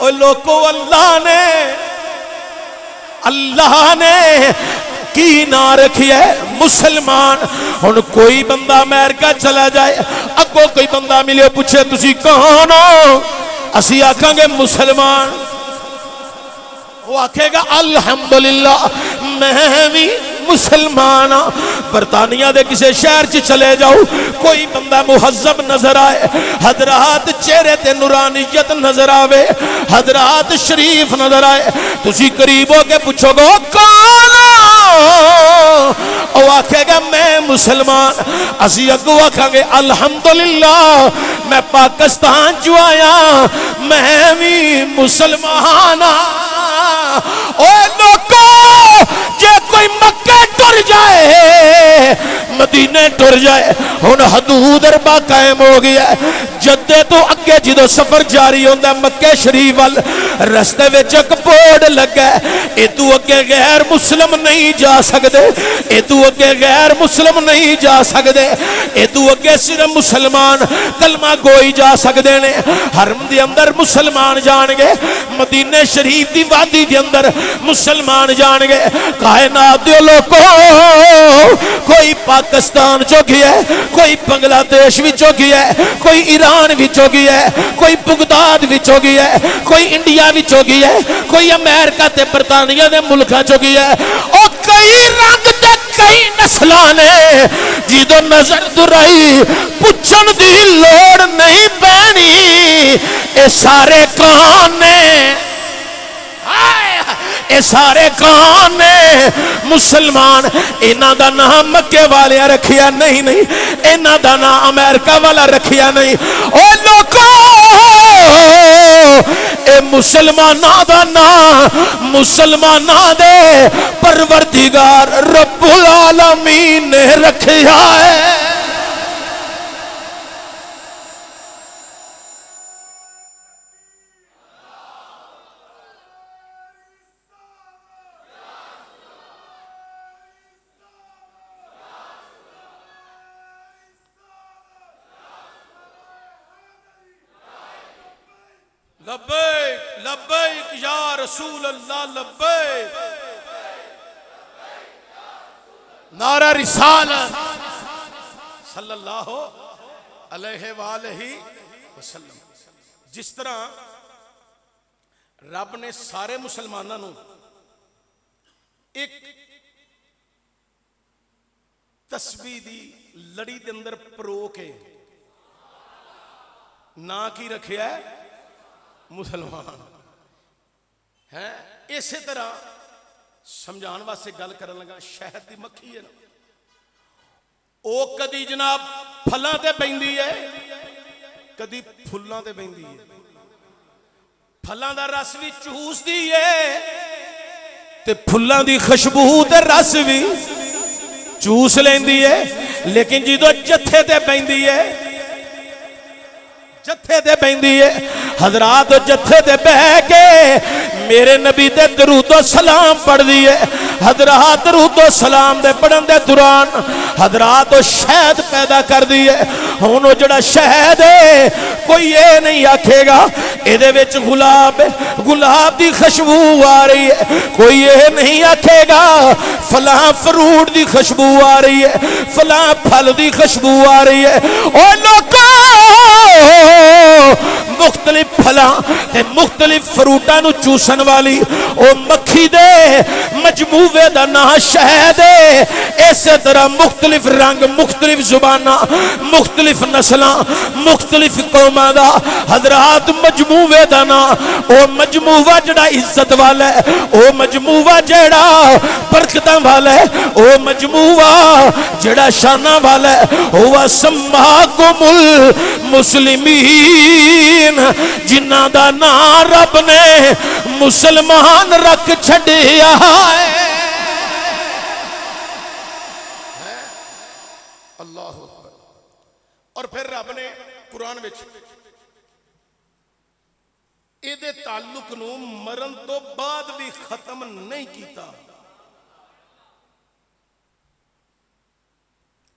ओ लोगों अल्लाह ने की ना रखी है मुसलमान। हुण कोई बंदा अमेरिका चला जाए, अगों कोई बंदा मिले पूछे तुसी कौन हो, असी आखांगे मुसलमान। वो आखेगा अल्हम्दुलिल्लाह मैं भी मुसलमान हाँ। बरतानिया के किसी शहर च चले जाओ, कोई बंदा मुहज्जब नजर आए, हजरात चेहरे ते नूरानियत नजर आवे, हजरात शरीफ नजर आए, तुसी करीब हो के पूछोगे कौन हो, आखेगा मैं मुसलमान। असी अगू आखांगे अल्हम्दुलिल्लाह मैं पाकिस्तान चो आया, मैं भी मुसलमान हाँ। जे कोई मक्के टुर जाए, मदीने टुर जाए, हुण हदूद अरबा कायम हो गया। जद्दे तो अगे जो सफर जारी होंदा मक्के शरीफ वाल, रस्ते विच एक बोर्ड लगा, इदू अगे गैर मुस्लिम नहीं जा सकते, इदू अगे गैर मुस्लिम नहीं जा सकते, इदू अगे सिर्फ मुसलमान कलमा गोई जा सकते ने। हरम दे अंदर मुसलमान जाणगे, मदीने शरीफ दी वादी दे अंदर मुसलमान जाणगे। कायनात दे लोगो कोई पाकिस्तान चो गया, कोई बांग्लादेश विचों गया, कोई ईरान विचों गया, कोई बगदाद विचों गया, कोई इंडिया विचों गया, कोई अमेरिका ते बरतानिया दे मुल्कां चों गया। ओ कई रंग ते कई नस्लां ने, जिदों नजर दुराई पुछण दी लोड़ नहीं पैनी, ए सारे कौन ने, ए सारे कौन ने मुसलमान। इन्हां दा नाम मक्के वाले रखिया नहीं, इन्हां दा नाम अमेरिका वाला रखिया नहीं। ओ लोगों ए मुसलमाना दा नाम मुसलमाना दे परवरदिगार रब्बुल आलमीन ने रखिया है। लब्बैक लब्बैक या रसूल अल्लाह लब्बैक। नारा रिसालत सल्लल्लाहु अलैहि वसल्लम। जिस तरह रब ने सारे मुसलमानों को एक तस्बीह दी लड़ी के अंदर परो के ना की रखिया मुसलमान है, इसे तरह समझाने वास्ते गल करन लगा। शहद की मक्खी है ना, वो कदी जनाब फलों ते पैंदी है, कदी फुलों ते पैंदी है। फलों का रस भी चूसदी है ते फुलों की खुशबू ते रस भी चूस लेंदी है, लेकिन जो जत्थे ते पैंदी है, जत्थे ते पैंदी है, हजरात जत्थे ते बह के मेरे नबी दे दरूदो सलाम पढ़ दिए। हजरात दरूदो सलाम दे पढ़न दे दौरान हजरात शहद पैदा कर दिए। हुण वो जिहड़ा शहद है कोई ये नहीं आखेगा इहदे विच गुलाब दी खुशबू आ रही है, कोई ये नहीं आखेगा फलां फ्रूट दी खुशबू आ रही है, फलां फल दी खुशबू आ रही है। ओ लोगों मुख्तलिफ फलां ते मुख्तलिफ फ्रूटां नूं चूसन वाली ओ मक्खी दे मजमूवे दा नाम शहद है। इसे तरह मुख्तलिफ रंग, मुख्तलिफ जुबाना, मुख्तलिफ नस्लां, मुख्तलिफ कौमां दा हजरात मजमूवे दा नाम, ओ मजमूवा जिहड़ा इज्जत वाला है, ओ मजमूवा जिहड़ा बरकतां वाला है, ओ मजमूवा जिहड़ा शाना वाला है, हुवा सम्माकुमुल मुस्लिमीन, जिन्ना दा नाम रब ने मुसलमान रख छड़िया है। अल्लाह अकबर। और फिर रब ने कुरान विच ਇਹਦੇ ਤਾल्लुक ਨੂੰ ਮਰਨ ਤੋਂ ਬਾਅਦ ਵੀ ਖਤਮ नहीं ਕੀਤਾ।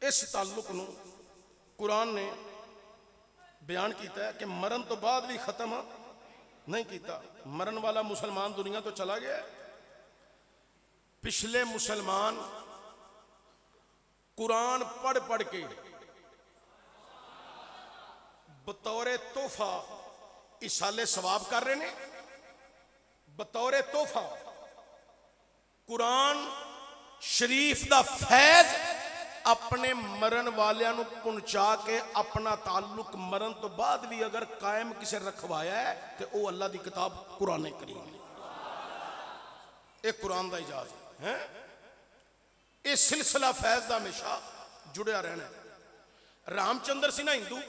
इस ताल्लुक ਨੂੰ कुरान ने बयान किया है कि मरण तो बाद भी खत्म नहीं किया। मरण वाला मुसलमान दुनिया तो चला गया। पिछले मुसलमान कुरान पढ़ पढ़ के बतौर तोहफा इसाले सवाब कर रहे हैं। बतौर तोहफा कुरान शरीफ दा फैज अपने मरण वालियां नूं पहुंचा के अपना ताल्लुक मरण तो बाद भी अगर कायम किसे रखवाया है तो वह अल्लाह की किताब कुरान करीम एक कुरान का इजाज है। यह सिलसिला फैज का हमेशा जुड़िया रहना। रामचंद्र सी ना हिंदू,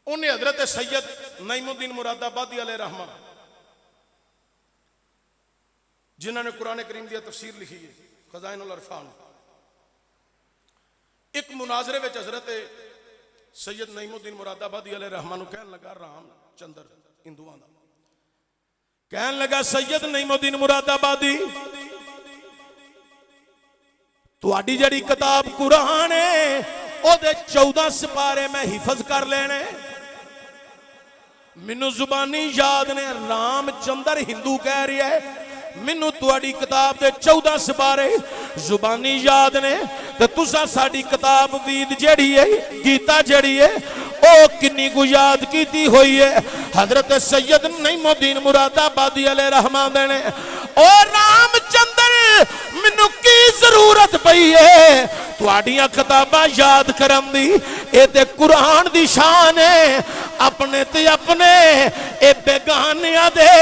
उन्हें हजरत सैयद नईमुद्दीन मुरादाबादी अलैहि रहमा जिन्होंने कुरान करीम की तफसीर लिखी है खजाइनुल अरफान, एक मुनाजरे में हजरत सैयद नईमुद्दीन मुरादाबादी अलैहि रहमान कहन लगा रामचंद्र हिंदुआं दा कहन लगा सैयद नईमुद्दीन मुरादाबादी तुहाडी जड़ी किताब कुरान है ओदे 14 सिपारे मैं हिफज कर लेने। मैनू जुबानी याद ने रामचंद्र हिंदू कह रहा है मैनू तुहाडी किताब दे 14 सिपारे जुबानी याद ने ते तुसा साडी किताब वीद जड़ी है गीता जड़ी है ओ किन्नी को याद कीती हुई है। हजरत सैयद नईमुद्दीन मुरादाबादी अलैहि रहमान ने ओ रामचंद्र मैनू की जरूरत पई है तुहाडियां किताबां याद करन दी। ए ते कुरान दी शान है अपने ते अपने ए बेगानियां दे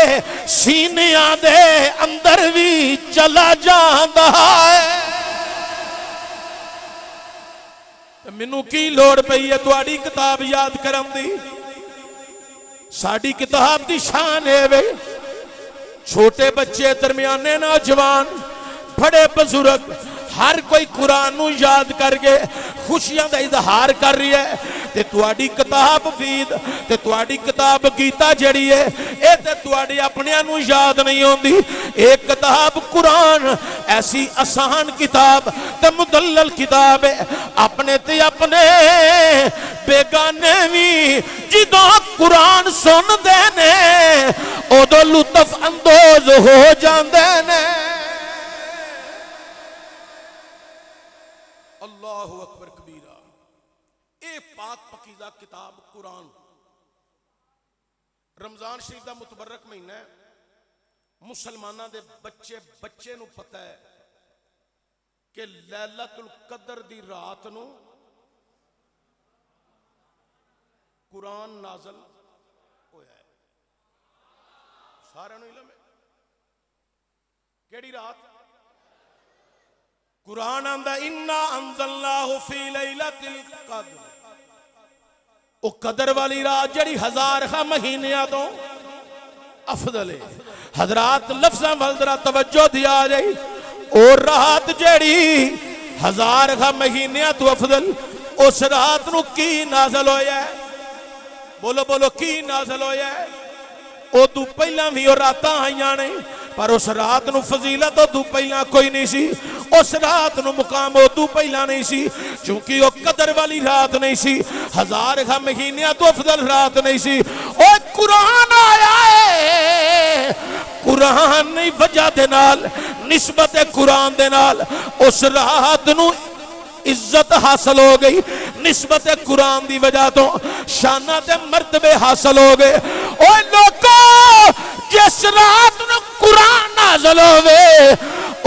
सीनियां दे अंदर भी चला जांदा है। मैनू की लोड़ पई है तुहाडी किताब याद करन दी। साडी किताब दी शान है वे छोटे बच्चे दरमियाने नौजवान बड़े बुजुर्ग हर कोई कुरान नू याद करके खुशियां दा इजहार कर रही है। ते तुहाडी किताब वीद ते तुहाडी किताब गीता जड़ी है ए ते तुहाडी अपनियां नू याद नहीं होंदी। एक किताब कुरान ऐसी आसान किताब ते मुदल्लल किताब है अपने ते अपने बेगाने भी जिदों कुरान सुनदे ने उदों लुत्फ अंदोज हो जांदे ने। अल्लाहु अकबर कबीरा। ए पाक पकीज़ा किताब कुरान रमजान शरीफ का मुतबरक महीना है। मुसलमाना दे बच्चे बच्चे नू पता है कि लैलतुल कदर दी रात नू कुरान नाज़िल होया है। सारे नू इल्म है केड़ी रात कुरान आंदा इन्ना अंज़लनाहु फी लैलतिल कद्र ओ कदर वाली रात जड़ी 1000 महीनियां तो अफजल है। हजरात लफ्ज़ां वल जरा तवज्जो दिया जाए और रात जड़ी 1000 महीनियां तो अफजल उस रात नू की नाज़िल होया है। बोलो बोलो की नाज़िल होया है। ओ तू पहला भी और रातां आईयां ने पर उस रात नू फजीलत तो पहला कोई नहीं सी। उस रात नू मुकाम तू पहला नहीं सी क्योंकि वो कदर वाली रात नहीं सी 1000 महीनियां तो अफजल रात नहीं सी। ओ कुरान आया है कुरान नहीं वजह दे नाल निस्बत कुरान दे नाल उस रात नू इज्जत हासिल हो गई। निस्बत कुरान की वजह तो शाना ते मर्तबे हासिल हो गए। ओए लोगों जिस रात नू कुरान नाज़िल होवे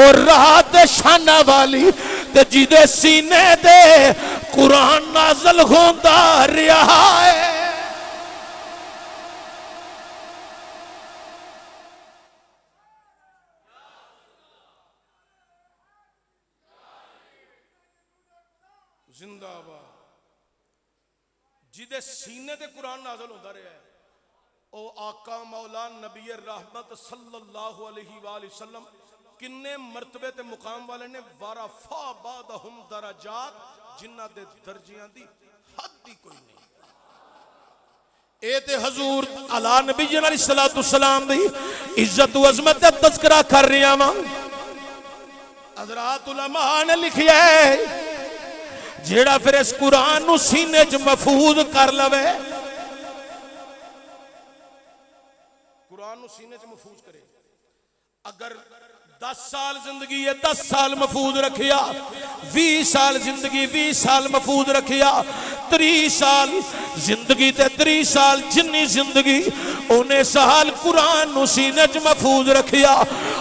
और रात शाना वाली ते जिदे सीने दे कुरान नाज़िल होंदा रहा है। जिंदाबाद जिदे सीने ते कुरान नाज़िल होंदा रहा है ओ आका मौला नबी रहमत सल्लल्लाहु अलैहि वसल्लम किन्ने मर्तबे ते मुकाम वाले ने वारफा बादहुम दरजात जिन्ना दे दर्जियां दी हद ही कोई नहीं। ए ते हजूर अला नबी अलैहिस्सलातु वस्सलाम दी इज्जत व अजमत दा तज़किरा कर रहा वां। हज़रात उलमा ने लिखिया है जेड़ा फिर इस कुरान नू सीने च महफूज कर लवे, कुरान नू सीने च महफूज करे। अगर 10 साल जिंदगी है 10 साल महफूज रखिया, 20 साल जिंदगी 20 साल महफूज रखिया, 30 साल जिंदगी ते 30 साल जिन्नी जिंदगी उन्हें साल कुरान नू सीने च महफूज रखिया।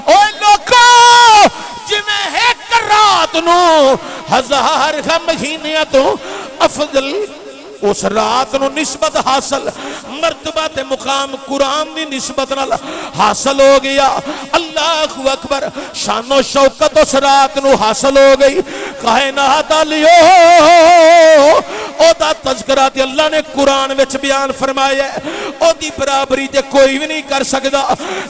ओए लोगों जिवें एक रात नू 1000 महीने तो अफजल उस रात नू निस्बत हासिल मर्तबा ते मुकाम कुरान दी निस्बत नाल हासिल हो गया। अल्लाहु अकबर, शानो शौकत उस रात नू हासिल हो गई। कायनात आलियो ओदा तज़किरा ते अल्लाह ने कुरान विच बयान फरमाया, ओदी बराबरी ते कोई भी नहीं कर सकदा।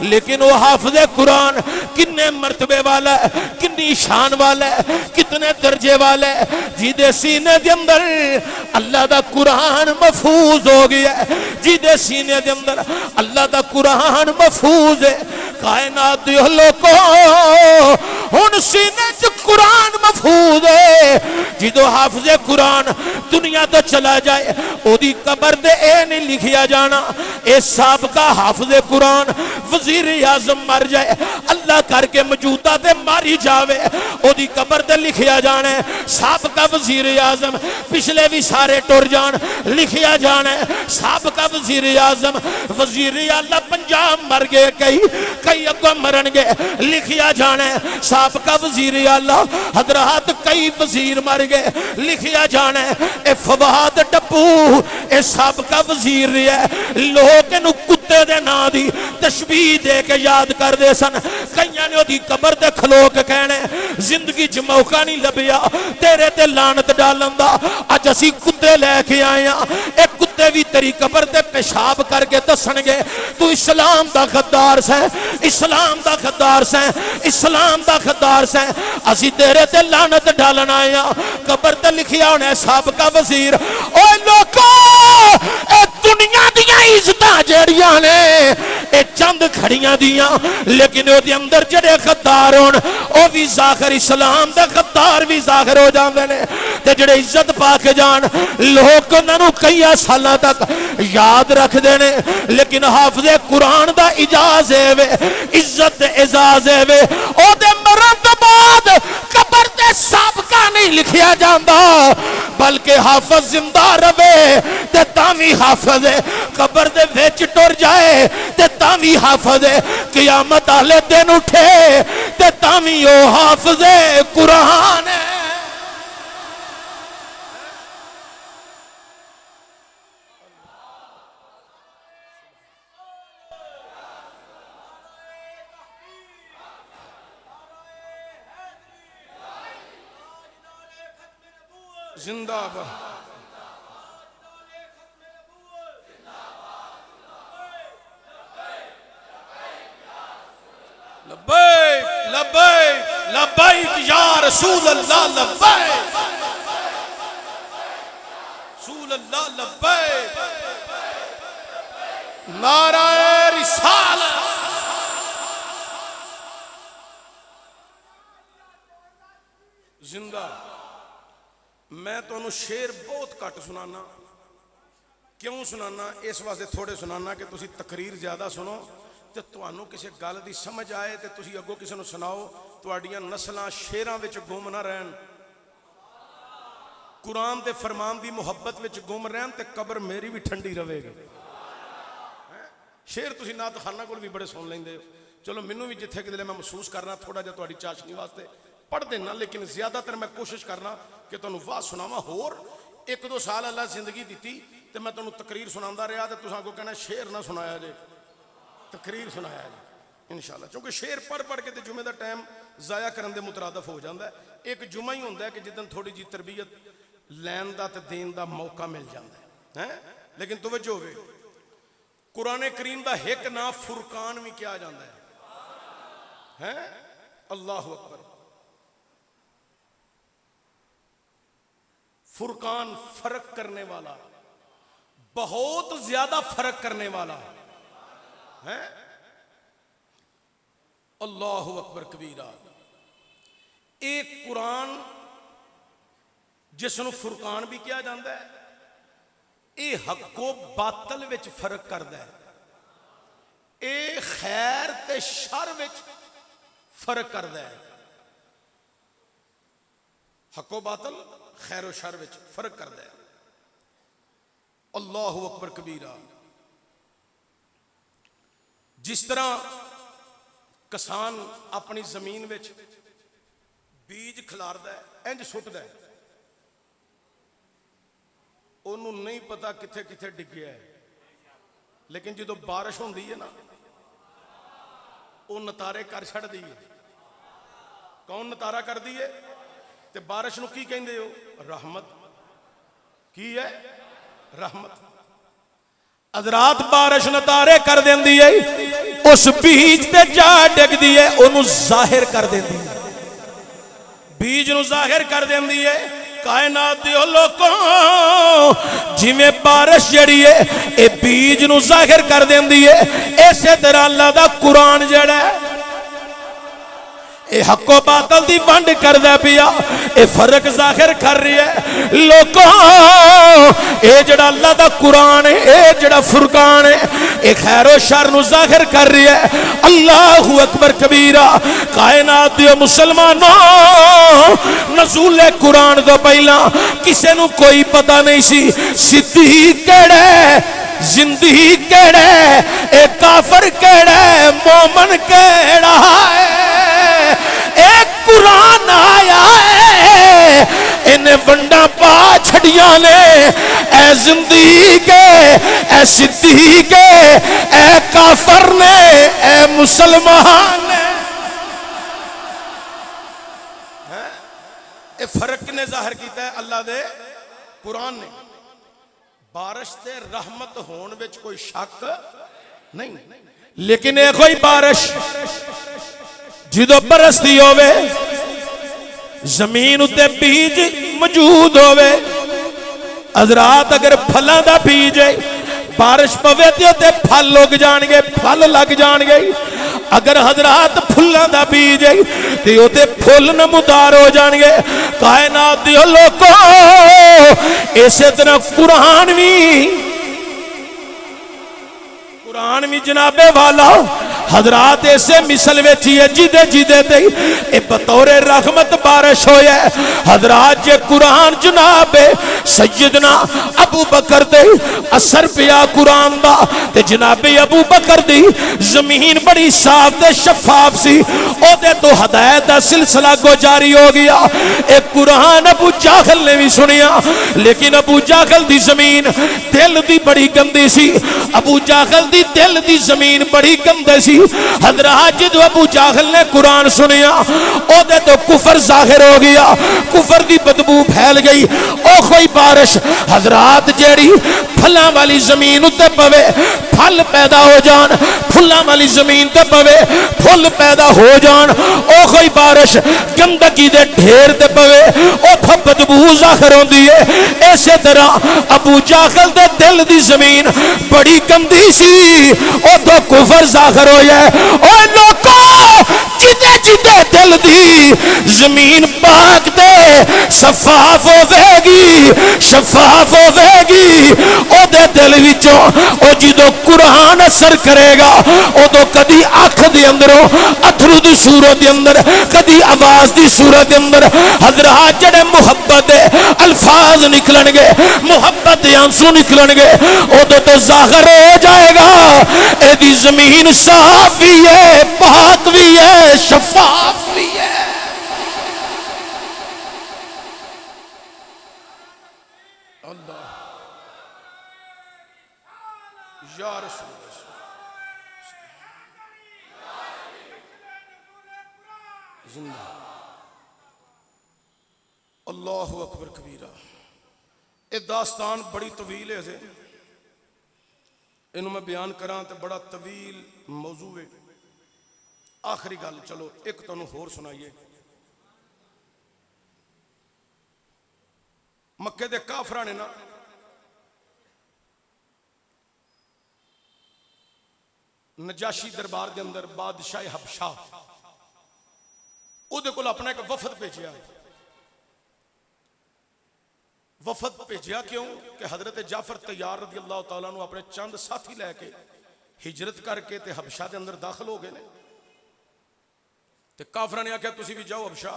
लेकिन वो हाफिज़ कुरान किन्ने मर्तबे वाला है, किन्नी शान वाला है, कितने दर्जे वाला है, जिदे सीने दे अंदर अल्लाह दा कुरान महफूज हो गया है, जिदे सीने दे अंदर अल्लाह दा कुरान महफूज है। कायनात दे लोगों हुण सीने च कुरान महफूज है। जिदों हाफिज़ कुरान दुनिया तो चला जाए ओदी कबर ते ए नहीं लिखिया जाना ए साबका हाफिज़ कुरान वजीर आज़म मर जाए, अल्लाह करके मौजूदा ते मारी जावे, ओदी कबर ते लिखिया जाना साबका वजीर आज़म, पिछले भी सारे टुर जान लिखिया जाना साबका वजीर आज़म, वजीर आला पंजाब मर गए, कई अगों मरनगे लिखिया जाना साबका वजीर आला हजरात, कई वजीर मर गए लिखिया जाना ए फवाद टप्पू ए साबका वजीर है। लोग इनू कुत्ते दे नां दी तशबीह दे के याद करते सन। कईयां ने ओदी कबर ते खलो के कहने जिंदगी च मौका नहीं लभ्या तेरे ते लानत डालन दा, अज असी कुत्ते लैके आए हां, ए कुत्ते भी तेरी कबर ते पेशाब करके दसणगे तू इस्लाम दा गद्दार सै, इस्लाम दा गद्दार सै, इस्लाम दा गद्दार सै। असी तेरे ते लानत डालन आए हां, कबर ते लिखिया होना साबका वजीर। ओ लोगों ए दुनिया दियां इज्जतां जेड़ियां ने ए चंद खड़ियां दियां, लेकिन ओदे अंदर जेड़े गद्दार होण ओ भी जाहिर इस्लाम दा गद्दार भी जाहिर हो जांदे ने, ते जेड़े इज्जत पा के जान लोग उन्हां नूं कई सालां तक याद रखदे ने। लेकिन हाफिज़े कुरान दा इजाज़ है वे, इज्जत एजाज़ है वे, ओदे मरण तो बाद कबर ते साबका नहीं लिखिया जांदा, बल्कि हाफिज़ जिंदा रवे ते तावी हाफिज़ है, कबर दे विच टुर जाए ते तावी हाफिज़ है, क़यामत वाले दिन उठे ते तावी ओ हाफिज़े कुरान है। जिंदाबाद लब्बैक लब्बैक लब्बैक या रसूल अल्लाह, लब्बैक रसूल अल्लाह, लब्बैक नाराए रिसालत। जिंदा मैं तुहानू शेर बहुत घट सुनाना, क्यों सुनाना इस वास्ते थोड़े सुनाना कि तुसी तकरीर ज्यादा सुनो तो तुहानू किसी गल की समझ आए तो तुसी अगों किसी नू सुनाओ, तुहाडियां नस्लां शेरां विच गुम ना रहन, कुरान दे फरमान की मुहब्बत विच गुम रहन ते कबर मेरी भी ठंडी रहेगी। शेर तुसी नात खाना कोल भी बड़े सुन लेंदे हो, चलो मैनू भी जिथे किते मैं महसूस करना थोड़ा जिहा तुहाडी चाशनी वास्ते पढ़ देना, लेकिन ज्यादातर मैं कोशिश करना कि तुहानू वाह सुनावा। होर 1-2 साल अल्लाह जिंदगी दी तो मैं तुहानू तकरीर सुनांदा रहा तो तुसां अगों कहना शेर ना सुनाया जे, तकरीर सुनाया जे इंशाअल्लाह, क्योंकि शेर पढ़ पढ़ के तो जुमे का टाइम ज़ाया करने के मुतरादफ हो जाता है। एक जुमा ही होंदा है कि जिदन थोड़ी जी तरबियत लैन का तो देन का मौका मिल जाता है। लेकिन तवज्जो होवे कुरान करीम का एक नाम फुरकान भी कहा जाता है। अल्लाहु अकबर, फुरकान फर्क करने वाला, बहुत ज्यादा फर्क करने वाला है। अल्लाहु अकबर कबीरा। एक कुरान जिसनों फुरकान भी किया जाता है, ये हको बातल विच फर्क करता है, ये खैर ते शर विच फर्क करता है। हको बातल खैर व शर विच फर्क करता है। अल्लाहु अकबर कबीरा। जिस तरह किसान अपनी जमीन विच बीज खिलारदा है, इंज सुटदा है, उन्हों नहीं पता किथे किथे डिग्या है, लेकिन जो बारिश होंदी है ना, वो नतारे कर छड़दी है। कौन नतारा कर दी है? ते बारिश नूं की कहंदे हो? रहमत। की है? रहमत। हज़रात बारिश नतारे कर देंदी है, उस बीज ते जा डिगदी है, उन्हों जाहिर कर देंदी है, बीज नूं जाहिर कर देंदी है। कायनात दे लोगों, जिवें बारिश जड़ी है ये बीज नूं जाहिर कर देंदी है, इसे तरह अल्लाह दा कुरान जड़ा है ये हको बातल दी वंड करदा पिया, ये फर्क जाहिर कर रही है। लोगों, ये जड़ा अल्लाह दा कुरान है, ये जड़ा फुरकान है, ये खैरो शर नूं जाहिर कर रही है। अल्लाहु अकबर कबीरा। कायनात दे मुसलमानों, नज़ूले कुरान तो पहला किसे नूं कोई पता नहीं सी सिद्दीक केड़ा है, जिंदगी केड़ा है, ए काफर केड़ा है, मोमन केड़ा है। एक कुरान आया है, इन्हें वंडा पा छड़िया ने, ए जिंदगी के, ए सिद्दीक के, ए काफर ने, ए मुसलमान ने। ये फर्क किने जाहिर किया है? अल्लाह दे कुरान ने। बारिश ते रहमत होने विच कोई शक नहीं, लेकिन ये कोई बारिश जिदों बरसती होवे, जमीन उत्ते बीज मौजूद होवे। हज़रात अगर फलों का बीज है, बारिश पवे तो फल उग जाएंगे, फल लग जाएंगे। अगर हज़रात फुलों का बीज है तो फुल नमूदार हो जाएंगे। कायनात दे लोगों, इसे तरह कुरान भी जनाबे वाला हज़रात ऐसे मिसल वेची है, जिदे जिदे ते बतौर रहमत बारिश होया। हज़रात जे कुरान जनाबे सैयदना अबू बकर दे असर पिया कुरान दा, ते जनाबे अबू बकर दी जमीन बड़ी साफ ते शफाफ सी, ओदे तो हदायत दा सिलसिला जारी हो गया। एक कुरान अबू जाहल ने भी सुनिया, लेकिन अबू जाहल दी जमीन दिल दी बड़ी गंदी सी। अबू जाहल दी दिल दी जमीन बड़ी गंदी सी। हज़रात जो अबू जाहल ने कुरान सुनिया, ओदे तो कुफर जाहिर हो गया, कुफर दी बदबू फैल गई। ओ कोई बारिश हज़रात जेड़ी फलों वाली जमीन उत्ते पवे, फल पैदा हो जान, फुलों वाली जमीन ते पवे, फुल पैदा हो जान। ओ कोई बारिश गंदगी दे ढेर ते पवे, ओ बदबू जाहिर होंदी है। इसे तरह अबू जाहल दे दिल दी जमीन बड़ी गंदी सी, ओ तो कुफर जाहिर हो जाए। ओ लोगों, जिदे जिदे दिल दी जमीन पाक दे शफाफ होवेगी, शफाफ होवेगी, ओदे दिल विचों ओ जिदों कुरान असर करेगा, उदों कदी अख दे अंदरों अथरू दी सूरत दे अंदर, कदी आवाज दी सूरत दे अंदर हज़रात जेड़े मुहब्बत दे अल्फाज निकलणगे, मुहब्बत दे आंसू निकलणगे, उदों तो जाहिर हो जाएगा एदी जमीन साफ भी है, पाक भी है, शफाफ भी है। अल्लाह या रसूल जिंदा। अल्लाहु अकबर कबीरा। ये दास्तान बड़ी तवील है, इन्हों मैं बयान करा तो बड़ा तवील मौजू है। आखिरी गल चलो एक तुहानू होर सुनाइए। मक्के दे काफरां ने ना नजाशी दरबार के अंदर बादशाह हबशा उहदे कोल अपना एक वफद भेजिया। वफद भेजिया क्यों कि हजरत जाफर तैयार रज़ी अल्लाह तआला अन्हु अपने चंद साथी लैके हिजरत करके ते हबशा के अंदर दाखिल हो गए ने। ते काफरां ने आख्या तुसीं भी जाओ हबशा,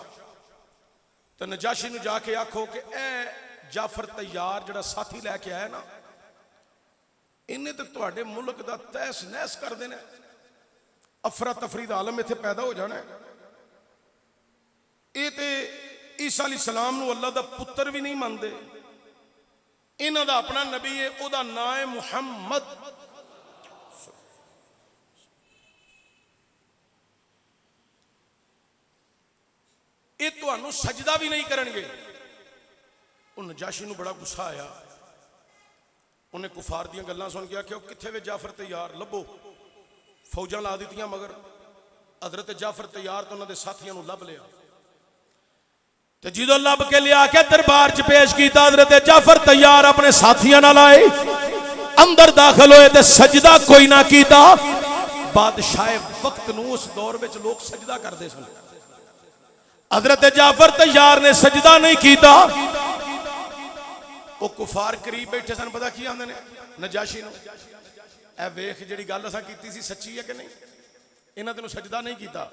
तो नजाशी नूं जाके आखो कि ए जाफर तैयार जिहड़ा साथी लैके आया ना, इन्हें तो तुहाडे मुल्क का तहस नहस कर देना, अफरा तफरी दा आलम इत्थे पैदा हो जाना है। ये तो ईसा अलैहिस्सलाम नूं अल्लाह दा पुत्र भी नहीं मानते, इन्हां दा अपना नबी है, उहदा नाम है मुहम्मद। ये तुहानूं सजदा भी नहीं करनगे। उह नजाशी नूं बड़ा गुस्सा आया, उन्हें कुफार दियां गल्लां सुन के आख्या कित्थे वे जाफर तैयार, लभो। फौजां ला दित्तियां, मगर हजरत जाफर तैयार तो उन्होंने साथियों को लभ लिया। तो जो लभ के लिया के दरबार च पेश किया, हजरत जाफर तैयार अपने साथियों नाल आए, अंदर दाखिल होए ते सजदा कोई ना कीता। बादशाह वक्त नूं उस दौर में लोग सजदा करते सन, हजरत जाफर तैयार ने सजदा नहीं किया। वो कुफार करीब बैठे सन, पता की आंदे ने नजाशी नूं, ए वेख जिहड़ी गल असां कीती सी सच्ची है कि नहीं, इन्हां तैनूं सजदा नहीं किया,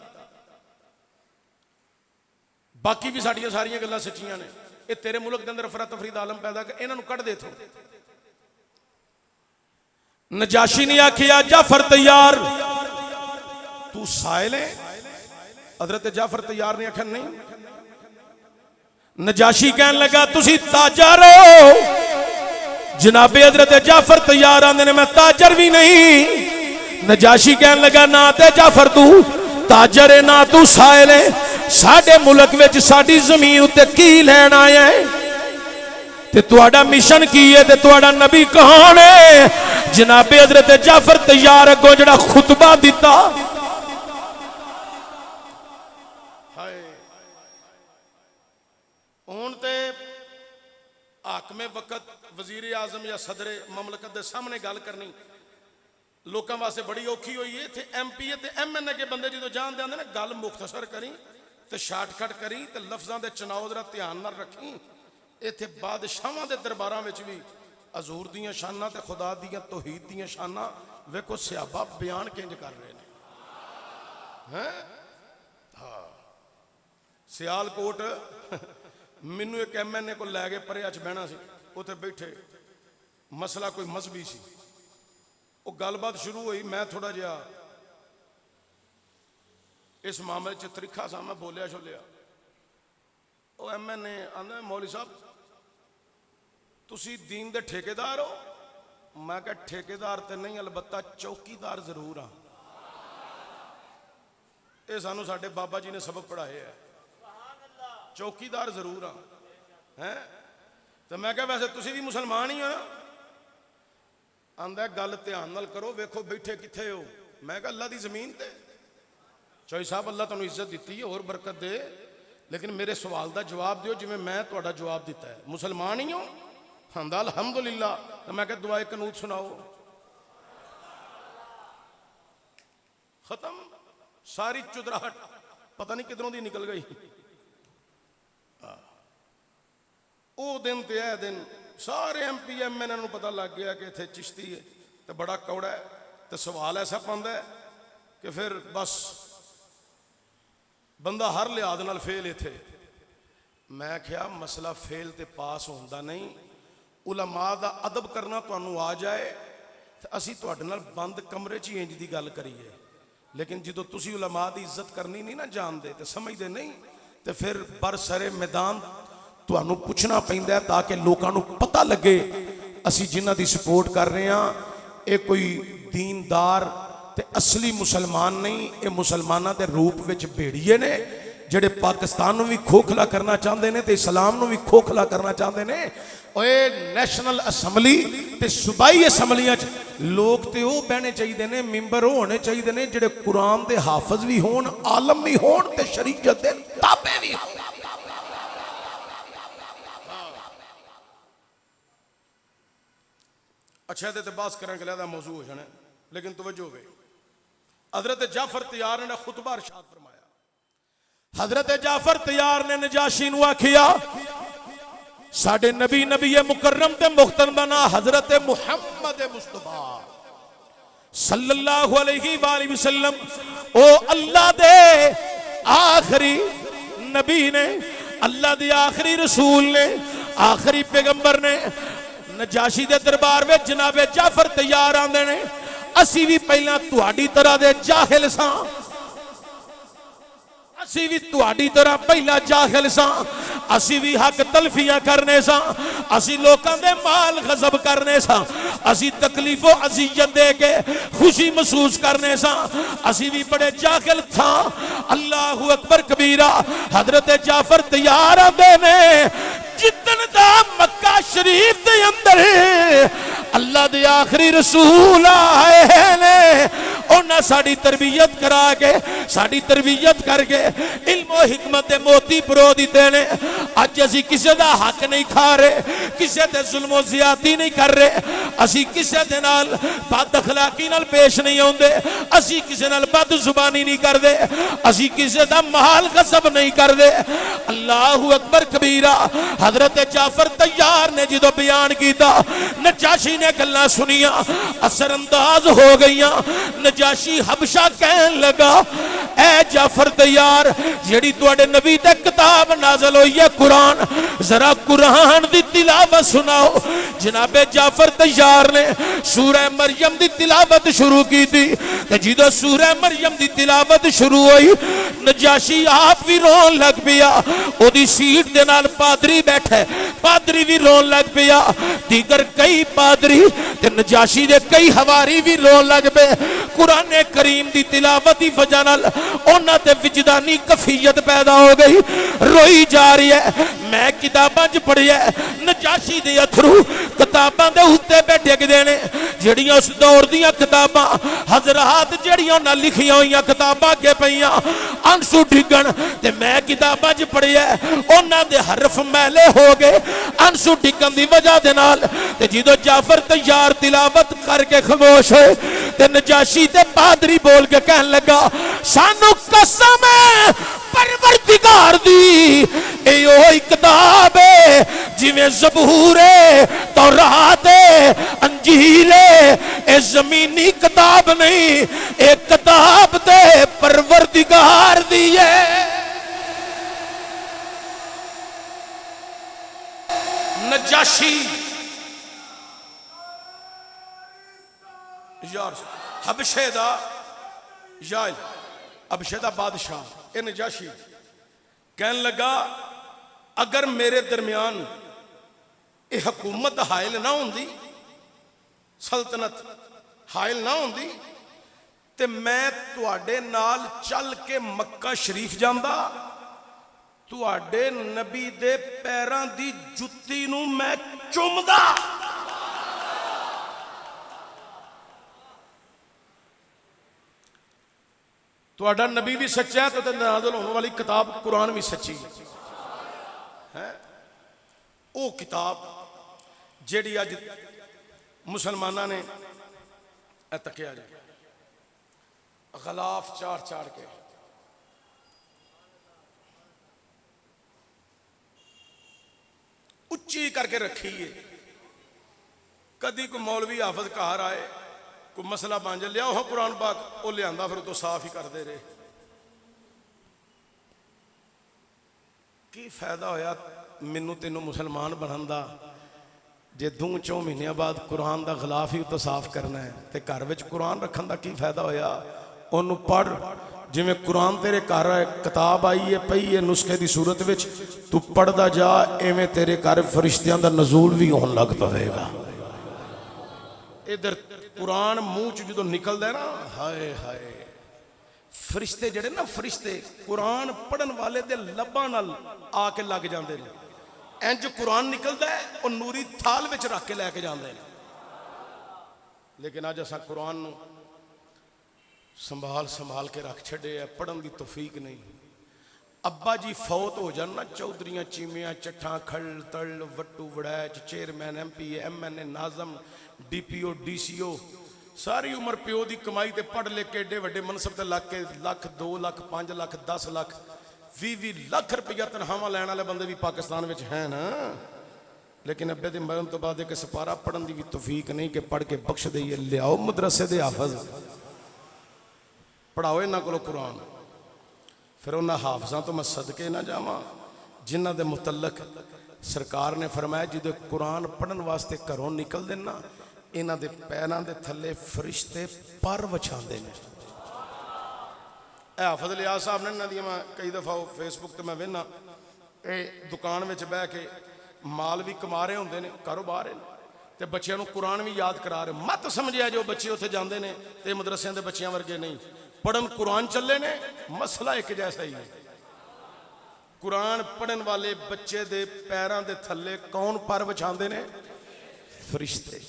बाकी भी साडियां सारियां गल्लां सच्चियां ने। ये तेरे मुल्क के अंदर अफरा तफरी दा आलम पैदा कर, इन्हां नूं कढ दे इत्थों। नजाशी ने आखिया जाफर तैयार तू साइल है? हजरत जाफर तैयार ने आख्या नहीं। नजाशी कहने लगा तुसी ताजर हो? जनाबे हजरत जाफर तैयार आंदे ने मैं ताजर भी नहीं। नजाशी कहने लगा ना ते जाफर तू ताजर है ना तू साइल है, साडे मुल्क विच साडी जमीन उत्ते की लैण आया है, ते तुहाडा मिशन की है, ते तुहाडा नबी कौन है? जनाबे हजरत जाफर तैयार अगों जिहड़ा खुतबा दिता, हुण ते हाकमे वक्त वजीर आजम या सदर ममलकत के सामने गल करनी लोगों वास्ते बड़ी औखी हुई है। इत्थे MP ते MNA के बंदे जो जानते आते ना, गल मुख्तसर करी तो शार्टकट करी तो लफ्ज़ों के चुनाव जरा ध्यान नाल रखी। इत्थे बादशाहां दे दरबारां विच भी हजूर दियां शानां ते खुदा दियां तौहीद दियां शानां वेखो सहाबा बयान किंज कर रहे हैं। हाँ, सियालकोट मैनू एक MNA को लै गए, परे च बहना सी, उत्थे बैठे मसला कोई मजहबी सी, वो गलबात शुरू हुई, मैं थोड़ा जिहा इस मामले च तरीखा सा, मैं बोलिया छोलिया। वो MNA आंदा मौलवी साहब तुसी दीन दे ठेकेदार हो? मैं कहा ठेकेदार तो नहीं, अलबत्ता चौकीदार जरूर हाँ। ये सानू साडे बाबा जी ने सबक पढ़ाए है, चौकीदार जरूर हाँ हैं। तो मैं क्या वैसे तुसी भी मुसलमान ही हो ना? आंदा गल ध्यान नाल करो, वेखो बैठे कित्थे हो? मैं कहा अल्लाह दी जमीन ते। चौई साहब अल्लाह तुहानू इज्जत दी है और बरकत दे, लेकिन मेरे सवाल का जवाब दिओ जिवें मैं तुहाडा जवाब दिता है। मुसलमान ही हो? आंदा अल्हम्दुलिल्लाह। तो मैं कहा दुआए कनूत सुनाओ। खत्म, सारी चुदराहट पता नहीं किधरों दी निकल गई। वो दिन ते यह दिन सारे MP MNA नूं पता लग गया कि इत्थे चिश्ती है तो बड़ा कौड़ा है, तो सवाल ऐसा पांदा है कि फिर बस बंदा हर लिहाज नाल फेल इत्थे। मैं क्या मसला फेल ते पास होंदा नहीं, उलमा दा अदब करना तुहानूं आ जाए तो असीं तुहाडे नाल बंद कमरे च ही इंज दी गल करिए, लेकिन जदों तुसीं उलमा दी इज्जत करनी नहीं ना जानते तो समझते नहीं, तो फिर बरसरे मैदान तुहानू पुछना पैंदा है ताकि लोगों को पता लगे असी जिन्हां दी सपोर्ट कर रहे हैं ये कोई दीनदार ते असली मुसलमान नहीं, ये मुसलमानों के रूप में भेड़िए ने जिहड़े पाकिस्तान भी खोखला करना चाहते हैं तो इस्लाम भी खोखला करना चाहते हैं। और नैशनल असैम्बली ते सूबाई असैम्बलियां लोग तो वह बहने चाहिए ने, मैंबर होने चाहिए ने जिहड़े कुरान के हाफज भी होण, आलम भी होण ते शरीयत दे ताबे भी होण। अच्छा ये बहस करें लहदा मौजू हो जाना, लेकिन तवज्जो हो गई। हजरत जाफर तैयार ने खुतबा इरशाद फरमाया। हजरत जाफर तैयार ने नजाशी नूं आखिया साडे नबी नबी मुकर्रम ते मुख्तरम बना हजरत मुहम्मद मुस्तफा सल्लल्लाहु अलैहि वसल्लम ओ अल्लाह दे आखिरी नबी ने, अल्लाह दे आखिरी रसूल ने, आखिरी पैगंबर ने। नजाशी दे दरबार में जनाबे जाफर तैयार आंदे ने। असी भी पहला तुहाडी तरह दे जाहिल सां, असी भी तुहाडी तरह पहला जाहिल सां, असी भी हक तलफियां करने सां, असी लोकां दे माल गजब करने सां, असी तकलीफो अजियत दे के खुशी महसूस करने सां, असी भी बड़े जाहिल था। अल्लाहु अकबर कबीरा। हजरत जाफर तैयार आंदे ने जिद्दन दा मक्का शरीफ दे अंदर अल्लाह दे आखिरी रसूल आए ने। उन्हें साड़ी तरबियत करा के, साड़ी तरबियत करके इल्मो हिकमत दे मोती परो दिते ने। अज असी किसी दा हक नहीं खा रहे, किसी दे जुल्मो ज्यादती नहीं कर रहे, असी किसी दे नाल बद अखलाकी नाल पेश नहीं आउंदे, असी किसी नाल बद जुबानी नहीं करदे, असी किसी दा माल गसब नहीं करदे। अल्लाहु अकबर कबीरा। हजरत जाफर तैयार ने जो बयान किया, नजाशी ने गल्लां सुनिया, असरअंदाज हो गई। नजाशी हबशा कहन लगा ऐ जाफर तैयार जेड़ी तुहाडे नबी ते किताब नाज़िल होई है कुरान, जरा कुरान दी तिलावत सुनाओ। जनाबे जाफर तैयार ने सूरह मरियम दी तिलावत शुरू की थी। जो सूरह मरियम दी तिलावत शुरू हुई, नजाशी आप भी रोन लग पिया। ओदी सीट दे नाल पादरी बैठे, पादरी भी रोन लग पिया। दीगर कई पादरी ते नजाशी दे कई हवारी भी रोन लग पे। कुरान करीम दी तिलावत की वजह नाल उन्हां ते विजदानी कफियत पैदा हो गई, रोई जा रही है। मैं किताबां च पढ़िया नजाशी दे अथरू किताबां दे उत्ते बैठे गए ने, जड़ियां उस दौर दियां किताबां हजरात जड़ियां उन्हां लिखियां हुई किताबां अगे पईयां अंसू डिगण ते मैं किताबां च पढ़िया उन्हां दे हरफ मैले हो गए अंसू डिगण दी वजह दे नाल। ते जिदों जाफर तैयार तिलावत करके खामोश होए ते नजाशी ते पादरी बोल के कहन लगा सानू कसम है परवरदिगार दी ए ओही किताब है जिवें ज़बूर है, तौरात है, अंजील है। ए जमीनी किताब नहीं, एक किताब ते परवरदिगार दी है। नजाशी यार हबशे दा यार हबशे दा बादशाह ए नजाशी कहन लगा अगर मेरे दरमियान ये हुकूमत हायल ना होंदी, सल्तनत हायल ना होंदी, ते मैं तुहाडे नाल चल के मक्का शरीफ जांदा, तुहाडे नबी दे पैरां दी जुत्ती नूं मैं चुमदा। तुहाडा नबी भी सच्चा है तो नाज़िल होने वाली किताब कुरान भी सच्ची है। वो किताब जेड़ी अज मुसलमाना ने तकिया जाए गलाफ चाड़ चाड़ के उच्ची करके रखी है। कदी कोई मौलवी हाफज घर आए, कोई मसला बन जा लिया हो कुरान पाक, वो लिया फिर तो साफ ही करते रहे। की फायदा होया मैनू तेनों मुसलमान बनन दा जे 2-4 महीनों बाद कुरान का खिलाफ ही तो साफ करना है, तो घर में कुरान रखन का की फायदा होया। उन्होंने पढ़ जिमें कुरान तेरे घर किताब आई है पई है नुस्खे की सूरत में, तू पढ़ता जा, इवें तेरे घर फरिश्तियां का नजूल भी होने लग पवेगा। इधर कुरान मुंह च जो निकलता है ना, हाय हाय फरिश्ते जड़े ना, फरिश्ते कुरान पढ़न वाले दे लब्बां नाल आके लग जाते हैं। इंज कुरान निकलता है और नूरी थाल में रख के लैके जाते हैं। लेकिन अज असा कुरान नूं संभाल संभाल के रख छड़े है, पढ़न की तौफीक नहीं। अब्बा जी फौत हो जान ना, चौधरियां चीमियां चट्ठा खड़ तड़ Wattoo Waraich chairman MP MNA नाजम DPO DCO ਸਾਰੀ ਉਮਰ ਪਿਓ ਦੀ ਕਮਾਈ ਤੇ ਪੜ੍ਹ ਲਿਖ ਕੇ ਏਡੇ ਵੱਡੇ ਮਨਸਬ ਤੇ ਲੱਗ ਕੇ ਲੱਖ 2 ਲੱਖ 5 ਲੱਖ 10 ਲੱਖ 20 ਲੱਖ ਰੁਪਈਆ ਤਨਖਾਹਾਂ ਲੈਣ ਵਾਲੇ ਬੰਦੇ ਵੀ ਪਾਕਿਸਤਾਨ ਵਿੱਚ ਹੈ ਨਾ। ਲੇਕਿਨ ਅੱਬੇ ਦੇ ਮਰਨ ਤੋਂ ਬਾਅਦ ਇੱਕ ਸਪਾਰਾ ਪੜਨ ਦੀ ਵੀ ਤੌਫੀਕ ਨਹੀਂ ਕਿ ਪੜ੍ਹ ਕੇ ਬਖਸ਼ ਦਈਏ। ਲਿਆਓ ਮਦਰਸੇ ਦੇ ਹਾਫਜ਼, ਪੜਾਓ ਇਹਨਾਂ ਕੋਲੋਂ ਕੁਰਾਨ। ਫਿਰ ਉਹਨਾਂ ਹਾਫਜ਼ਾਂ ਤੋਂ ਮੈਂ ਸਦਕੇ ਨਾ ਜਾਵਾਂ ਜਿਨ੍ਹਾਂ ਦੇ ਮੁਤਲਕ ਸਰਕਾਰ ਨੇ ਫਰਮਾਇਆ ਜਦੋਂ ਕੁਰਾਨ ਪੜਨ ਵਾਸਤੇ ਘਰੋਂ ਨਿਕਲਦੇ ਨਾ ਇਹਨਾਂ ਦੇ ਪੈਰਾਂ ਦੇ ਥੱਲੇ ਫਰਿਸ਼ਤੇ ਪਰ ਵਿਛਾਉਂਦੇ ਨੇ। ਇਹ ਹਾਫਜ਼ ਲਿਆਜ਼ ਸਾਹਿਬ ਨੇ, ਇਹਨਾਂ ਦੀਆਂ ਮੈਂ ਕਈ ਦਫਾ ਫੇਸਬੁੱਕ ਤੇ ਮੈਂ ਵੇਖਣਾ, ਇਹ ਦੁਕਾਨ ਵਿੱਚ ਬਹਿ ਕੇ ਮਾਲ ਵੀ ਕਮਾ ਰਹੇ ਹੁੰਦੇ ਨੇ, ਕਾਰੋਬਾਰ ਹੈ, ਤੇ ਬੱਚਿਆਂ ਨੂੰ ਕੁਰਾਨ ਵੀ ਯਾਦ ਕਰਾ ਰਹੇ। ਮਤ ਸਮਝਿਆ ਜੋ ਬੱਚੇ ਉੱਥੇ ਜਾਂਦੇ ਨੇ ਤੇ ਮਦਰਸਿਆਂ ਦੇ ਬੱਚਿਆਂ ਵਰਗੇ ਨਹੀਂ, ਪੜਨ ਕੁਰਾਨ ਚੱਲੇ ਨੇ, ਮਸਲਾ ਇੱਕ ਜੈਸਾ ਹੀ ਹੈ। ਕੁਰਾਨ ਪੜਨ ਵਾਲੇ ਬੱਚੇ ਦੇ ਪੈਰਾਂ ਦੇ ਥੱਲੇ ਕੌਣ ਪਰ ਵਿਛਾਉਂਦੇ ਨੇ? ਫਰਿਸ਼ਤੇ।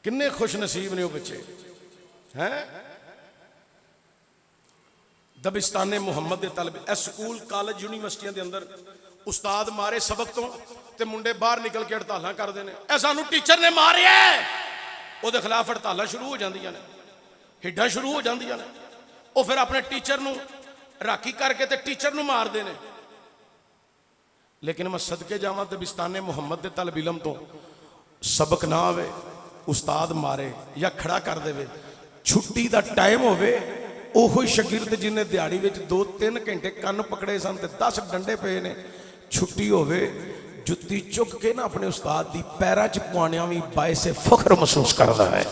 ਕਿੰਨੇ ਖੁਸ਼ ਨਸੀਬ ਨੇ ਉਹ ਬੱਚੇ ਹੈ। ਦਬਿਸਤਾਨੇ ਮੁਹੰਮਦ ਦੇ ਤਲਬ, ਇਹ ਸਕੂਲ ਕਾਲਜ ਯੂਨੀਵਰਸਿਟੀਆਂ ਦੇ ਅੰਦਰ ਉਸਤਾਦ ਮਾਰੇ ਸਬਕ ਤੋਂ ਤੇ ਮੁੰਡੇ ਬਾਹਰ ਨਿਕਲ ਕੇ ਹੜਤਾਲਾਂ ਕਰਦੇ ਨੇ, ਇਹ ਸਾਨੂੰ ਟੀਚਰ ਨੇ ਮਾਰਿਆ, ਉਹਦੇ ਖਿਲਾਫ ਹੜਤਾਲਾਂ ਸ਼ੁਰੂ ਹੋ ਜਾਂਦੀਆਂ ਨੇ, ਹਿੱਡਾਂ ਸ਼ੁਰੂ ਹੋ ਜਾਂਦੀਆਂ ਨੇ। ਉਹ ਫਿਰ ਆਪਣੇ ਟੀਚਰ ਨੂੰ ਰਾਖੀ ਕਰਕੇ ਤੇ ਟੀਚਰ ਨੂੰ ਮਾਰਦੇ ਨੇ। ਲੇਕਿਨ ਮੈਂ ਸਦਕੇ ਜਾਵਾਂ ਦਬਿਸਤਾਨੇ ਮੁਹੰਮਦ ਦੇ ਤਲਬ ਇਲਮ ਤੋਂ ਸਬਕ ਨਾ ਆਵੇ, ਉਸਤਾਦ ਮਾਰੇ ਜਾਂ ਖੜਾ ਕਰ ਦੇਵੇ, ਛੁੱਟੀ ਦਾ ਟਾਈਮ ਹੋਵੇ, ਉਹੋ ਹੀ ਸ਼ਾਗਿਰਦ ਜਿਹਨੇ ਦਿਹਾੜੀ ਵਿੱਚ 2-3 ਘੰਟੇ ਕੰਨ ਪਕੜੇ ਸਨ ਤੇ 10 ਡੰਡੇ ਪਏ ਨੇ, ਛੁੱਟੀ ਹੋਵੇ, ਜੁੱਤੀ ਚੁੱਕ ਕੇ ਨਾ ਆਪਣੇ ਉਸਤਾਦ ਦੀ ਪੈਰਾਂ 'ਚ ਪਵਾਉਣਿਆਂ ਵੀ ਬਾਇਸੇ ਫਖਰ ਮਹਿਸੂਸ ਕਰਦਾ ਹੈ।